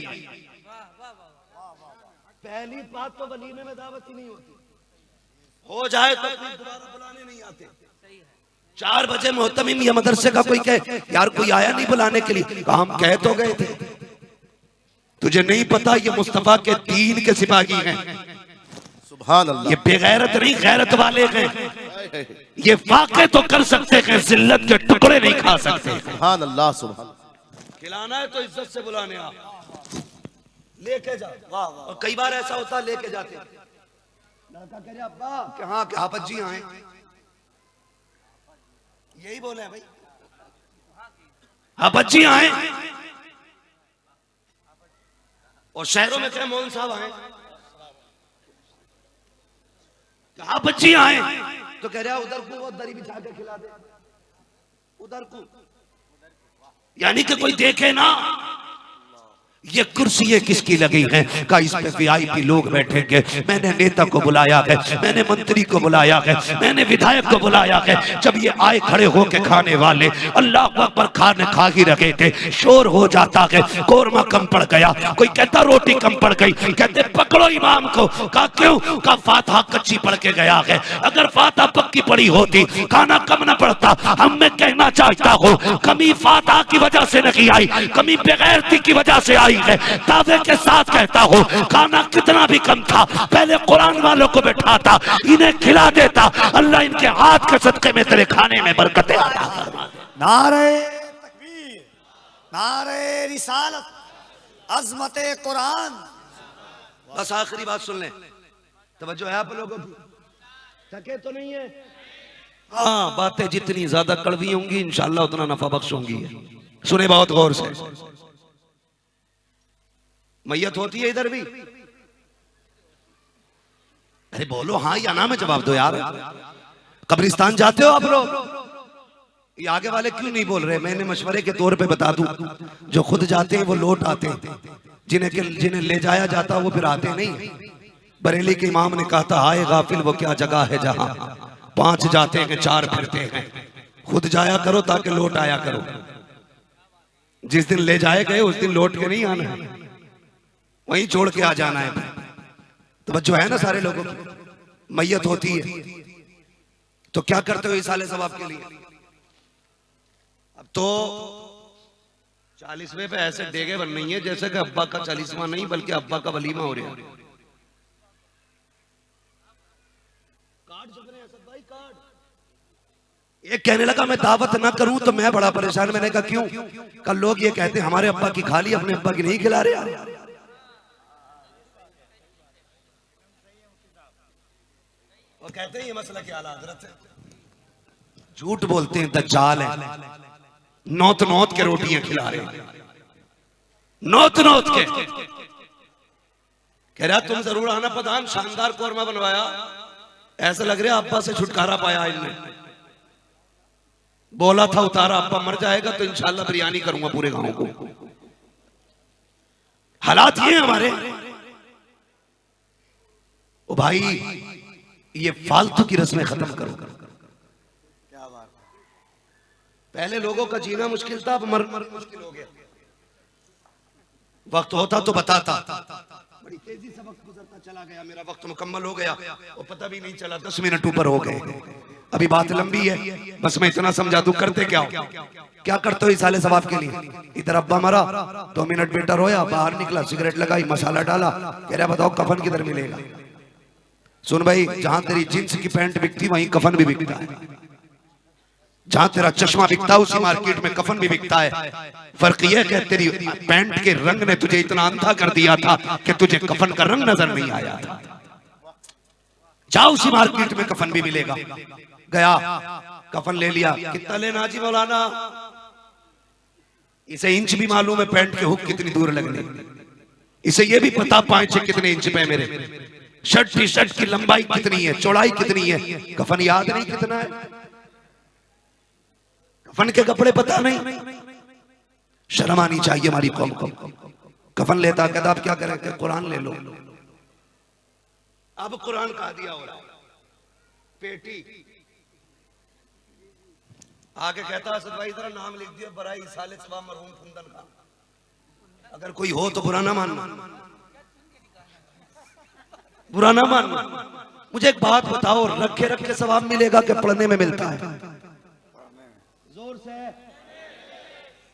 पहली बात तो वलीमे में दावत ही नहीं होती, हो जाए तो दोबारा बुलाने नहीं आते। 4 बजे मोहतमिम या मदरसे का कोई कहे यार कोई आया नहीं बुलाने के लिए, हम कह तो गए थे। तुझे नहीं पता ये मुस्तफा के दीन के सिपाही हैं। सुभान अल्लाह। ये बेगैरत नहीं गैरत वाले हैं। ये वाक़े तो कर सकते हैं, जिल्लत के टुकड़े नहीं खा सकते। सुभान अल्लाह, सुभान। खिलाना है तो इज्जत से बुलाने आ, लेके जा। और कई बार ऐसा होता लेके जाते लड़का कह रहा अब्बा कि हाँ क्या आप जी आए, यही बोले भाई आप जी आए। और शहरों में क्या मौन साहब आए, कहा बच्ची आए तो कह रहा उधर को वो दरी बिछा के खिला दे, उधर को, यानी कि कोई देखे ना ये कुर्सी ये किसकी लगी है। का इस पे वीआईपी लोग बैठेंगे। मैंने नेता को बुलाया है, मैंने मंत्री को बुलाया है, मैंने विधायक को बुलाया है। जब ये आए खड़े होके खाने वाले अल्लाह अकबर खाने खा ही रखे थे, शोर हो जाता है कोरमा कम पड़ गया, कोई कहता रोटी कम पड़ गई, कहते पकड़ो इमाम को। कहा क्यों? का फातिहा कच्ची पढ़ के गया है, अगर फातिहा पक्की पड़ी होती खाना कम न पड़ता। हम मैं कहना चाहता हूँ कमी फातिहा की वजह से नहीं आई, कमी बेगैरती की वजह से आई है। दावे के साथ कहता हूँ खाना कितना भी कम था पहले कुरान वालों को बैठाता, इन्हें खिला देता, अल्लाह इनके हाथ के सदके में तेरे खाने में बरकतें अता फरमा दे। नारे तकबीर, नारे रिसालत, अजमत कुरान। बस आखिरी बात सुन ले, तवज्जो है आप लोगों की, थके तो नहीं है? हाँ, बातें जितनी ज्यादा कड़वी होंगी इंशाअल्लाह उतना नफा बख्श होंगी। सुने बहुत गौर से। मैयत होती है इधर भी, अरे बोलो हाँ या ना में जवाब दो यार। कब्रिस्तान जाते हो आप लोग? ये आगे वाले क्यों नहीं बोल रहे? मैंने मशवरे के तौर पे बता दूं, जो खुद जाते हैं वो लौट आते हैं, जिन्हें ले जाया जाता वो फिर आते नहीं। बरेली के इमाम ने कहा था, हाय गाफिल वो क्या जगह है जहां 5 जाते हैं 4 फिरते हैं। खुद जाया करो ताकि लौट आया करो। जिस दिन ले जाए गए उस दिन लौट के नहीं आना है, वहीं छोड़ के आ जाना है। तो जो है ना, सारे लोगों की मैयत होती है तो क्या करते हो इसाले सवाब के लिए? अब तो 40वें पे ऐसे डेगे बन रही है जैसे कि अब्बा का 40वां नहीं बल्कि अब्बा का वलीमा हो रहा है। एक कहने लगा मैं दावत ना करूं तो मैं बड़ा परेशान। मैंने कहा क्यों? कल लोग ये कहते हैं हमारे अब्बा की खा ली, अपने अब्बा की नहीं खिला रहे। और कहते हैं ये मसला क्या हजरत है, झूठ बोलते हैं, दज्जाल है। नौत नौत के रोटियां खिला रहे हैं, नौत नौत के। कह रहा तुम जरूर आना प्रधान, शानदार कोरमा बनवाया, ऐसा लग रहा अब्बा से छुटकारा पाया इनने। बोला था उतारा, अब्बा मर जाएगा तो इंशाल्लाह बिरयानी करूंगा पूरे गांव को। हालात ये हमारे। ओ भाई, ये फालतू की रस्में खत्म करो। क्या बात है। पहले लोगों का जीना मुश्किल था, अब मरना मुश्किल हो गया। वक्त होता तो बताता, बड़ी तेजी से वक्त गुजरता चला गया। मेरा वक्त मुकम्मल हो गया और पता भी नहीं चला, 10 मिनट ऊपर हो गए। अभी बात लंबी है, बस मैं इतना समझा दूं। करते क्या हो? क्या करते हो इस साले सवाब के लिए? इधर अब्बा मरा, 2 मिनट बेटा रोया, बाहर निकला, सिगरेट लगाई, मसाला डाला, कह रहा बताओ कफन किधर मिलेगा? सुन भाई, जहां तेरी जींस की पैंट बिकती वहीं कफन भी बिकता है। जहां तेरा चश्मा बिकता है उसी मार्केट में कफन भी बिकता है। फर्क यह है कि तेरी पैंट के रंग ने तुझे इतना अंधा कर दिया था कि तुझे कफन का रंग नजर नहीं आया था। जाओ उसी मार्केट में कफन भी मिलेगा। गया, कफन ले लिया। कितना लेना जी मौलाना? इसे इंच भी मालूम है पैंट के हुक कितनी दूर लगने। इसे ये भी पता पांच कितने इंच पे मेरे शर्ट टी शर्ट की लंबाई कितनी है, चौड़ाई कितनी है। कफन याद नहीं कितना है, कफन के कपड़े पता नहीं। शर्म आनी चाहिए हमारी कौम को। कफन लेता कहता आप क्या करें? कुरान ले लो। अब कुरान कहा दिया हो रहा है, पेटी आगे कहता असद भाई जरा नाम लिख दिया बराई साले सवा मरहूम फुंदन का। अगर कोई हो तो बुरा ना मानना, बुरा ना मानना। मुझे एक बात बताओ, रखे रखे सवाब मिलेगा कि पढ़ने में मिलता है? जोर से,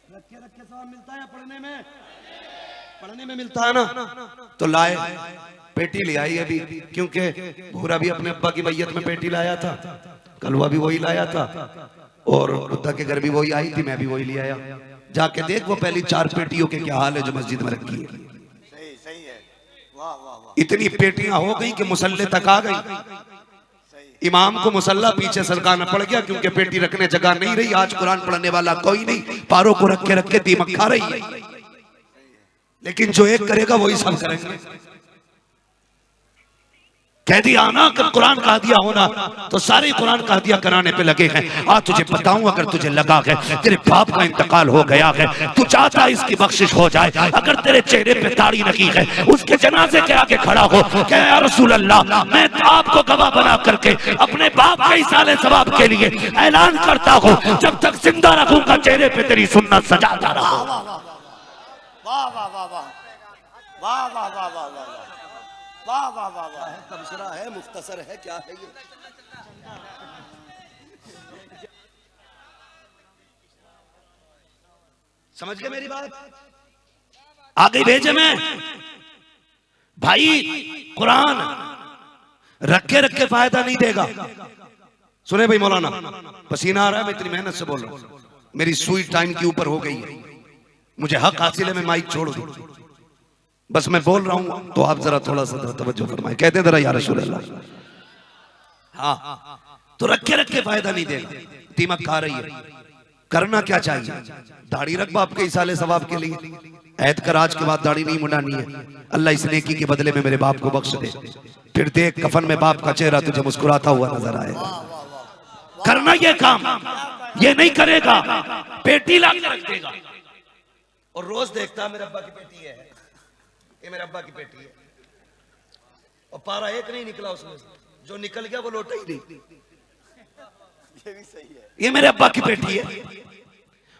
रखे रखे सवाब मिलता है पढ़ने में? पढ़ने में मिलता है ना। तो लाए, पेटी ले आई अभी, क्योंकि भूरा भी अपने अब्बा की मैयत में पेटी लाया था, कलवा भी वही लाया था, और बुद्धा के घर भी वही आई थी, मैं भी वही ले आया। जाके देख वो पहली 4 पेटियों के क्या हाल है जो मस्जिद में रखी है। सही सही है। वाह वाह वाह। इतनी पेटियां हो गई कि मुसल्ले तक आ गई। इमाम को मुसल्ला पीछे सरकाना पड़ गया क्योंकि पेटी रखने जगह नहीं रही। आज कुरान पढ़ने वाला कोई नहीं, पारों को रख के दीमक खा रही है। लेकिन जो एक करेगा वही सब करेंगे। कह दिया ना अगर कुरान कहा दिया होना तो सारे कुरान कहा दिया कराने पे लगे हैं। आज तुझे बताऊं, अगर तुझे लगा है तेरे बाप का इंतकाल हो गया है, तू चाहता है इसकी बख्शिश हो जाए, अगर तेरे चेहरे पे दाढ़ी लगी है, उसके जनाजे के आगे खड़ा हो, कह या रसूल अल्लाह मैं आपको गवाह बना करके अपने बाप के इसाले सवाब के लिए ऐलान करता हूँ, जब तक जिंदा रखूंगा चेहरे पे तेरी सुन्नत सजाता रहा। वाह वाह वाह वाह वाह वाह वाह वाह वाह वाह वाह वाह वाह वाह। तबसरा है, मुख्तसर है, क्या है ये? समझ गए मेरी बात? आगे भेजे मैं भाई, कुरान रखे रखे फायदा नहीं देगा। सुने भाई मौलाना, पसीना आ रहा है, मैं इतनी मेहनत से बोल रहा हूं, मेरी सुई टाइम के ऊपर हो गई है, मुझे हक हासिल है, मैं माइक छोड़ दूं। बस मैं बोल रहा हूं तो आप जरा थोड़ा सा तवज्जो फरमाएं। कहते हैं जरा या रसूल अल्लाह। हाँ, तो रखे रखे फायदा नहीं देगा, दीमक खा रही है। करना क्या चाहिए? दाढ़ी रख बाप के इसाले सवाब के लिए, ऐद कर आज के बाद दाढ़ी नहीं मुंडानी है। अल्लाह इस नेकी के बदले में मेरे बाप को बख्श दे। फिर देख कफन में बाप का चेहरा तुझे मुस्कुराता हुआ नजर आएगा। करना ये काम, ये नहीं करेगा पेटी ला के रख देगा और रोज देखता मेरे अब्बा की पेटी है, ये मेरे अब्बा की पेटी है। और और पारा एक नहीं निकला उसमें से, जो निकल गया वो लौटा ही नहीं। ये भी सही है। ये मेरे अब्बा की बेटी है।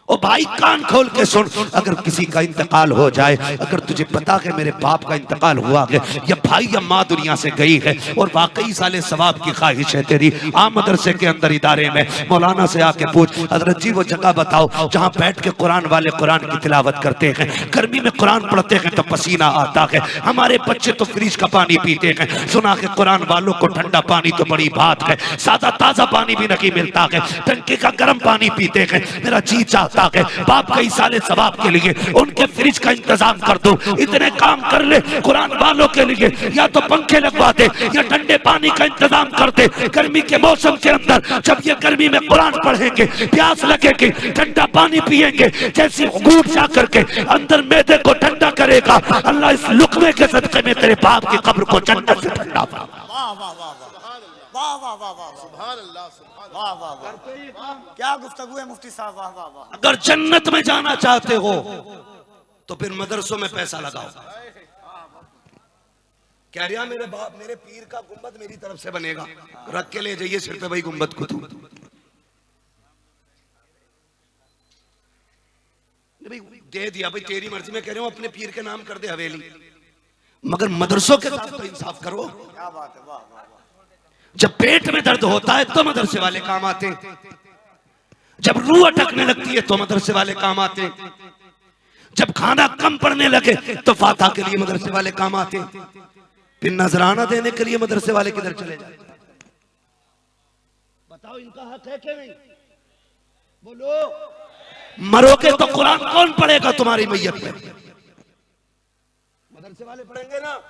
ओ भाई कान खोल के सुन, अगर किसी का इंतकाल हो जाए, अगर तुझे पता है मेरे बाप का इंतकाल हुआ है या भाई या माँ दुनिया से गई है और वाकई साले सवाब की ख्वाहिश है तेरी, आ मदरसे के अंदर इदारे में मौलाना से आके पूछ, हजरत जी वो जगह बताओ जहाँ बैठ के कुरान वाले कुरान की तिलावत करते हैं, गर्मी में कुरान पढ़ते हैं तो पसीना आता है, हमारे बच्चे तो फ्रिज का पानी पीते हैं, सुना के कुरान वालों को ठंडा पानी तो बड़ी बात है, सादा ताजा पानी भी नहीं मिलता है, टंकी का गर्म पानी पीते हैं। मेरा जी चाहता है बाप कई साले सवाब के लिए उनके फ्रिज का इंतजाम कर दो, इतने काम कर ले कुरान वालों के लिए, या तो पंखे लगवा दे या ठंडे पानी का इंतजाम कर दे। गर्मी के मौसम के अंदर जब ये गर्मी में कुरान पढ़ेंगे, प्यास लगेगी, ठंडा पानी पिएंगे, जैसी घूट जा करके अंदर मैदे को ठंडा करेगा, अल्लाह इस लुकमे के सदके में तेरे बाप की कब्र को जन्नत से ठंडा। वाह वाह वाह वाह वाह वाह वाह सुभान अल्लाह, सुभान वाह वाह वाह, क्या गुफ्तगू है मुफ्ती साहब, वाह वाह वाह। अगर जन्नत में जाना चाहते हो तो फिर मदरसों में पैसा लगाओ। कह रहा मेरे बाप मेरे पीर का गुंबद मेरी तरफ से बनेगा, रख के ले जाइए सिर पे भाई गुंबद को। भाई दे दिया भाई तेरी मर्जी, में कह रहा हूं अपने पीर के नाम कर दे हवेली, मगर मदरसों के साथ तो इंसाफ करो। क्या बात है, वाह वाह वाह। जब पेट में दर्द होता है तो मदरसे वाले काम आते हैं, जब रूह अटकने लगती है तो मदरसे वाले काम आते हैं, जब खाना कम पड़ने लगे तो फाता के लिए मदरसे वाले काम आते हैं, फिर नजराना देने के लिए मदरसे वाले किधर चले जाते हैं? बताओ इनका हक है कि नहीं? बोलो। मरोगे तो कुरान कौन पढ़ेगा तुम्हारी मैयत में? मदरसे वाले पढ़ेंगे ना।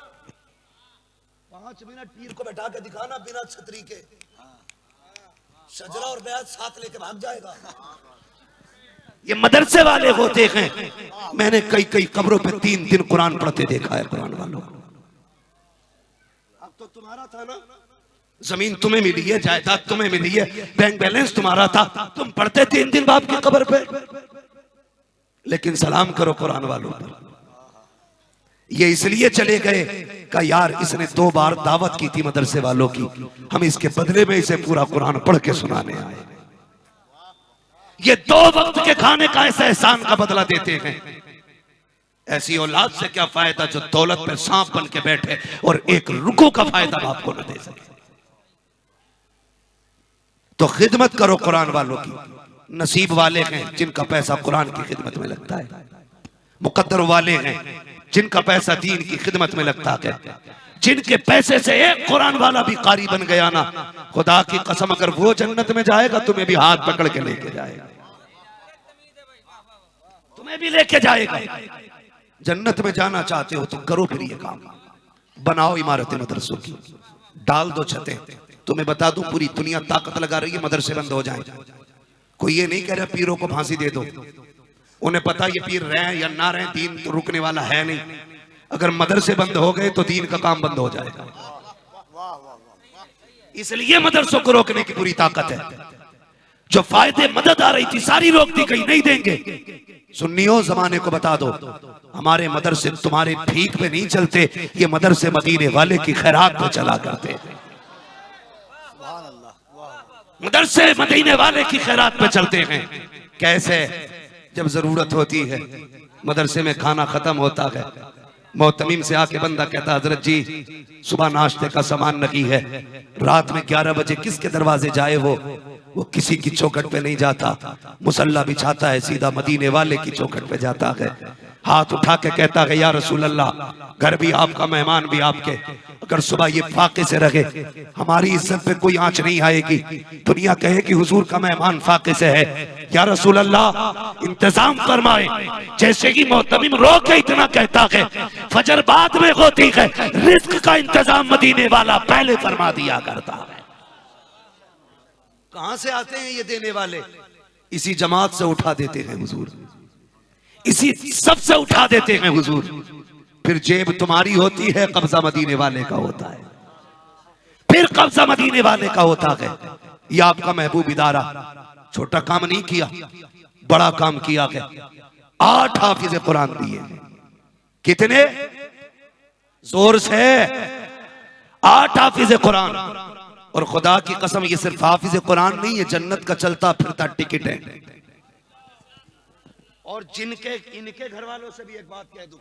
5 मिनट पीर को बैठा के दिखाना बिना छतरी के, शजरा और बैत साथ लेके भाग जाएगा। ये मदरसे वाले होते हैं। मैंने कई कई कब्रों पे 3 दिन कुरान पढ़ते देखा है कुरान वालों को। अब तो तुम्हारा था ना, जमीन तुम्हें मिली है, जायदाद तुम्हें मिली है, बैंक बैलेंस तुम्हारा था, तुम पढ़ते 3 दिन बाप की कब्र पे। लेकिन सलाम करो कुरान वालों पर। ये इसलिए चले गए का यार इसने 2 बार दावत की थी मदरसे वालों की, हम इसके बदले में इसे पूरा कुरान पढ़ के सुनाने आए। ये 2 वक्त के खाने का ऐसा एहसान का बदला देते हैं। ऐसी औलाद से क्या फायदा जो दौलत पे सांप बन के बैठे और एक रुको का फायदा बाप को न दे सके। तो खिदमत करो कुरान वालों की। नसीब वाले हैं जिनका पैसा कुरान की खिदमत में लगता है, मुकद्दर वाले हैं जिनका पैसा दीन की खिदमत में लगता है। जिनके पैसे से एक कुरान वाला भी कारी बन गया ना, खुदा की कसम अगर वो जन्नत में जाएगा तुम्हें भी हाथ पकड़ के लेके जाएगा, तुम्हें भी लेके जाएगा। जन्नत में जाना चाहते हो तो करो फिर ये काम, बनाओ इमारतें मदरसों की, डाल दो छतें। तुम्हें बता दूं पूरी दुनिया ताकत लगा रही है मदरसे बंद हो जाए। कोई ये नहीं कह रहा पीरों को फांसी दे दो, उन्हें पता ये पीर रहे या ना रहे दीन तो रुकने वाला है नहीं। अगर मदरसे बंद हो गए तो दीन का काम बंद हो जाएगा। इसलिए मदरसों को रोकने की पूरी ताकत है। जो फायदे मदद आ रही थी सारी रोक दी गई, नहीं देंगे। सुन्नियों जमाने को बता दो हमारे मदरसे तुम्हारे भीख पे नहीं चलते, ये मदरसे मदीने वाले की खैरात पे चला करते। मदरसे मदीने वाले की खैरात पे चलते हैं। कैसे? जब जरूरत होती है, मदरसे में खाना खत्म होता है, मोहतमीम से आके बंदा कहता हजरत जी सुबह नाश्ते का सामान नहीं है, रात में 11 बजे किसके दरवाजे जाए वो किसी की चौखट पे नहीं जाता, मुसल्ला बिछाता है सीधा मदीने वाले की चौखट पे जाता है। हाथ उठा के कहता है या रसूल अल्लाह, घर भी आपका मेहमान भी आपके, अगर सुबह ये फाके से रहे हमारी इज्जत पे कोई आंच नहीं आएगी, दुनिया कहे कि हुजूर का मेहमान फाके से है। या रसूल अल्लाह इंतजाम फरमाए। जैसे ही मोहतमीम रो के इतना कहता है, फजर बाद में होती है, रिस्क का इंतजाम मदीने वाला पहले फरमा दिया करता है। कहां से आते हैं ये देने वाले? इसी जमात से उठा देते हैं हुजूर, इसी सब से उठा देते हैं हुजूर। फिर जेब तुम्हारी होती है, कब्जा मदीने वाले का होता है। फिर कब्जा मदीने वाले का होता है। यह आपका महबूब इदारा छोटा काम नहीं किया, बड़ा काम किया है। 8 हाफिज कुरान दिए। कितने? जोर से 8 हाफिज कुरान। और खुदा की कसम ये सिर्फ हाफिज कुरान नहीं है, जन्नत का चलता फिरता टिकट है। और जिनके इनके घर वालों से भी एक बात कह दूं,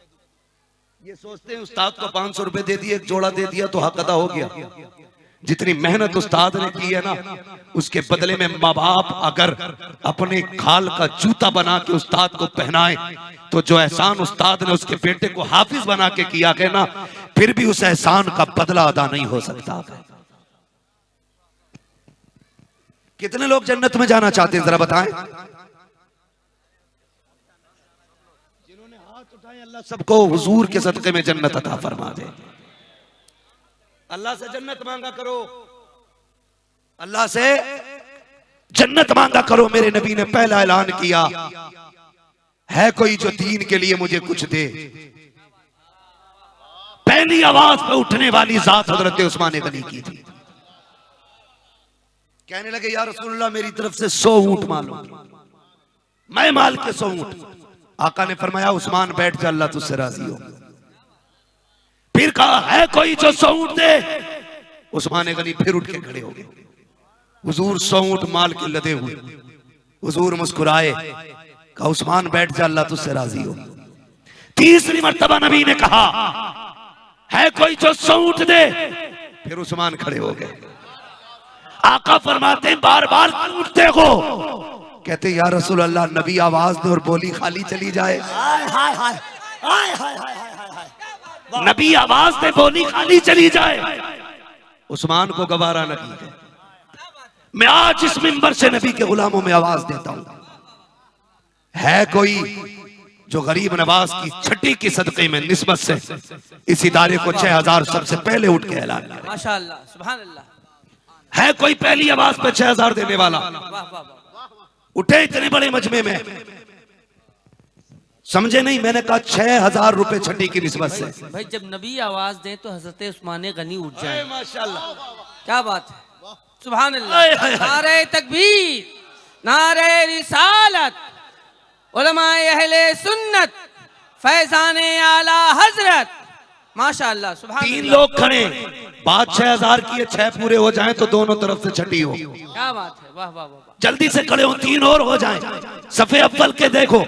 ये सोचते हैं उस्ताद को 500 रुपए दे दिए, एक जोड़ा दे दिया तो हक अदा हो गया। जितनी मेहनत उस्ताद ने की है ना, उसके बदले में माँ बाप अगर अपने खाल का जूता बना के उस्ताद को पहनाए तो जो एहसान उस्ताद ने उसके बेटे को हाफिज बना के किया है ना, फिर भी उस एहसान का बदला अदा नहीं हो सकता। कितने लोग जन्नत में जाना चाहते हैं जरा बताएं। जिन्होंने हाथ उठाए अल्लाह सबको हुजूर के सदके में जन्नत अता फरमा दे। अल्लाह से जन्नत मांगा करो, अल्लाह से जन्नत मांगा करो। मेरे नबी ने पहला ऐलान किया, है कोई जो दीन के लिए मुझे कुछ दे। पहली आवाज पे उठने वाली जात हजरत उस्मान गनी की थी। कहने लगे या रसूलुल्लाह मेरी तरफ से 100 ऊंट मालो, मैं माल के 100 ऊंट। आका ने फरमाया उस्मान बैठ जा, अल्लाह तुझसे राजी हो। फिर कहा है कोई जो 100 ऊंट दे। उस्मान गनी फिर उठ के खड़े हो गए। हुजूर 100 ऊंट माल के लदे हुए। हुजूर मुस्कुराए, कहा उस्मान बैठ जा, अल्लाह तुझसे राजी हो। तीसरी मर्तबा नबी ने कहा है कोई जो 100 ऊंट दे। फिर उस्मान खड़े हो गए। आका फरमाते हैं बार बार उठते हो। कहते या रसूल अल्लाह नबी आवाज दे और बोली खाली चली जाए। हाय हाय हाय हाय हाय हाय हाय। नबी आवाज दे बोली खाली चली जाए। उस्मान को गवारा न की। मैं आज इस मिंबर से नबी के गुलामों में आवाज देता हूं, है कोई जो गरीब नवाज की छठी की सदक़े में निस्बत से इस इदारे को 6000 सबसे पहले उठ के ऐलान करे। माशाअल्लाह, सुभान अल्लाह। है कोई पहली आवाज पे 6000 देने वाला? वाह वाह वाह। उठे इतने बड़े मजमे में, समझे नहीं? मैंने कहा 6000 रुपए छठी की निस्बत से। भाई जब नबी आवाज दें तो हजरत उस्मान गनी उठ जाए। माशाल्लाह, क्या बात है, सुभान अल्लाह। नारे तकबीर, नारे रिसालत, उलमाए अहले सुन्नत, फैजाने आला हजरत, माशाअल्लाह सुभान। 3 लोग खड़े, बात 6000 की है, 6 पूरे हो जाएं तो दोनों तरफ से छठी हो। क्या बात है, वाह वाह वाह। जल्दी से खड़े हो, 3 और हो जाएं। सफे अव्वल के देखो,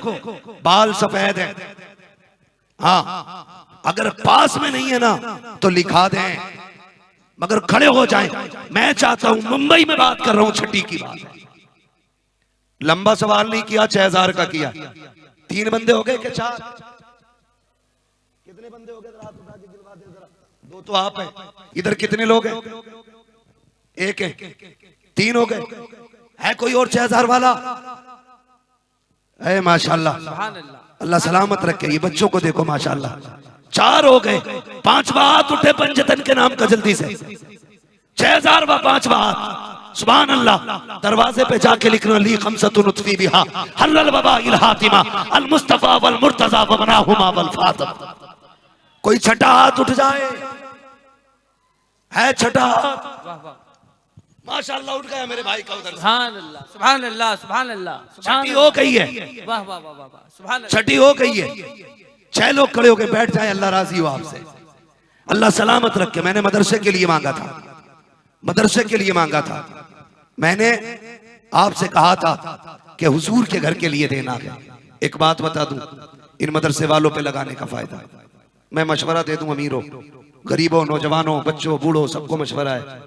बाल सफेद है। हाँ, अगर पास में नहीं है ना तो लिखा दें, मगर खड़े हो जाएं। मैं चाहता हूं, मुंबई में बात कर रहा हूं, छठी की बात। लंबा सवाल नहीं किया, 6000 का किया। 3 बंदे हो गए कि 4? कितने बंदे हो गए? जरा हाथ उठा के गिनवा दे जरा। 2 तो आप हैं। इधर कितने लोग हैं? 1 है। 3 हो गए। है कोई और 6000 वाला? है माशाल्लाह, सुभान अल्लाह। अल्लाह सलामत रखे। ये बच्चों को देखो माशाल्लाह। 4 हो गए। 5वां हाथ उठे पंजतन के नाम का, जल्दी से। 6000 व 5वां हाथ। सुभान अल्लाह। दरवाजे पे जाके लिखना ली खमसतुन उत्फी बिहा हल्लल वबा इल हातिमा अल मुस्तफा वल मुर्तजा व मनाहुमा वल फातिमा। कोई छठा हाथ उठ जाए। है छठा हाथ? वाह वाह, माशाल्लाह उठ गया मेरे भाई का उधर से। सुभान अल्लाह, सुभान अल्लाह, सुभान अल्लाह, सुभान छठी हो गई है। वाह वाह वाह वाह वाह, सुभान अल्लाह। छठी हो गई है। 6 लोग खड़े होके बैठ जाए, अल्लाह राजी हो आपसे, अल्लाह सलामत रखे। मैंने मदरसे के लिए मांगा था, मदरसे के लिए मांगा था। मैंने आपसे कहा था कि हुजूर के घर के लिए देना है। एक बात बता दूं, इन मदरसे वालों पे लगाने का फायदा, मैं मशवरा दे दूं, अमीरों, गरीबों, नौजवानों, बच्चों, बूढ़ों, सबको मशवरा है,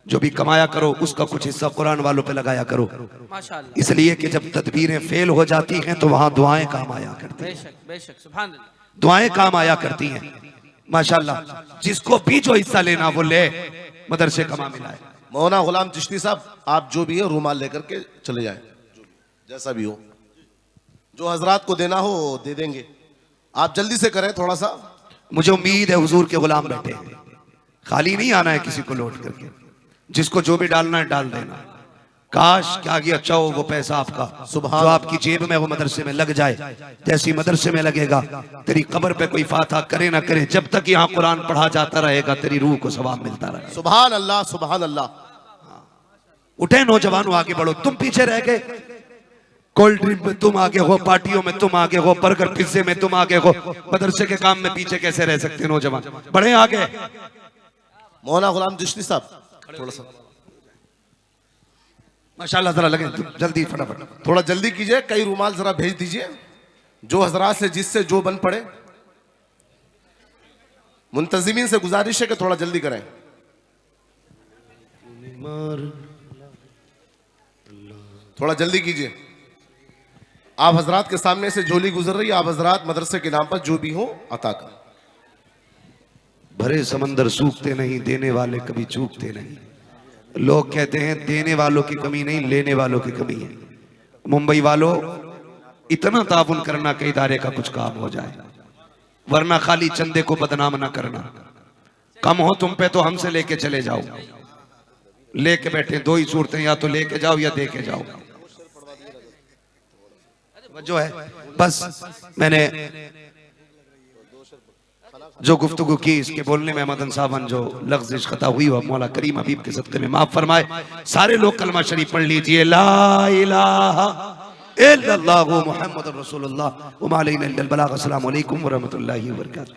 जो भी कमाया करो उसका कुछ हिस्सा कुरान वालों पे लगाया करो। माशाअल्लाह, इसलिए कि जब तदबीरें फेल हो जाती हैं तो वहां दुआएं काम आया करती हैं, बेशक बेशक, सुभान अल्लाह। दुआएं काम आया करती हैं। माशाल्लाह, जिसको भी जो हिस्सा लेना वो ले, मदरसे का मामला है। मौलाना गुलाम चिश्ती साहब, आप जो भी है रूमाल लेकर के चले जाएं, जैसा भी हो, जो हजरात को देना हो दे देंगे। आप जल्दी से करें थोड़ा सा। मुझे उम्मीद है हुजूर के गुलाम बैठे हैं, खाली नहीं आना है किसी को लौट करके। जिसको जो भी डालना है डाल देना। काश क्या आगे अच्छा हो वो पैसा आपका सुभान जो आपकी जेब में वो मदरसे में लग जाए। जैसी मदरसे में लगेगा, तेरी कब्र पे कोई फाता करे ना करे, जब तक यहाँ कुरान पढ़ा जाता रहेगा तेरी रूह को सवाब मिलता रहेगा। सुभान अल्लाह, सुभान अल्लाह। उठे नौजवानों, आगे बढ़ो। तुम पीछे रह गए, कोल्ड ड्रिंक में तुम आगे हो, पार्टियों में तुम आगे हो, बर्गर पिज्जे में तुम आगे हो, मदरसे के काम में पीछे कैसे रह सकते नौजवान? बढ़े आगे। मौलाना गुलाम चिश्ती साहब थोड़ा सा माशाल्लाह, जरा लगे जल्दी फटाफट। थोड़ा जल्दी कीजिए, कई रुमाल जरा भेज दीजिए जो हजरात से जिससे जो बन पड़े। मुंतजिमीन से गुजारिश है कि थोड़ा जल्दी करें। थोड़ा जल्दी कीजिए। आप हजरात के सामने से झोली गुजर रही है, आप हजरात मदरसे के नाम पर जो भी हो अता कर। भरे समंदर सूखते नहीं, देने वाले कभी चूकते नहीं। लोग कहते हैं देने वालों की कमी नहीं, लेने वालों की कमी है। मुंबई वालों, इतना ताउन करना कि इदारे का कुछ काम हो जाए, वरना खाली चंदे को बदनाम ना करना। कम हो तुम पे तो हमसे लेके चले जाओ। लेके बैठे दो ही सूरतें, या तो लेके जाओ या दे के जाओ। जो है बस मैंने जो गुफ्तगू की, इसके बोलने में मदन साहब जो लफ्ज़ खता हुई वो मौला करीम हबीब के सदक़े में माफ फरमाए। सारे लोग कलमा शरीफ पढ़ लीजिए, ला इलाहा इल्लल्लाहु मुहम्मदुर रसूलुल्लाह व मा अलैना इल्लल बलाग। अस्सलामु अलैकुम व रहमतुल्लाहि व बरकातहू।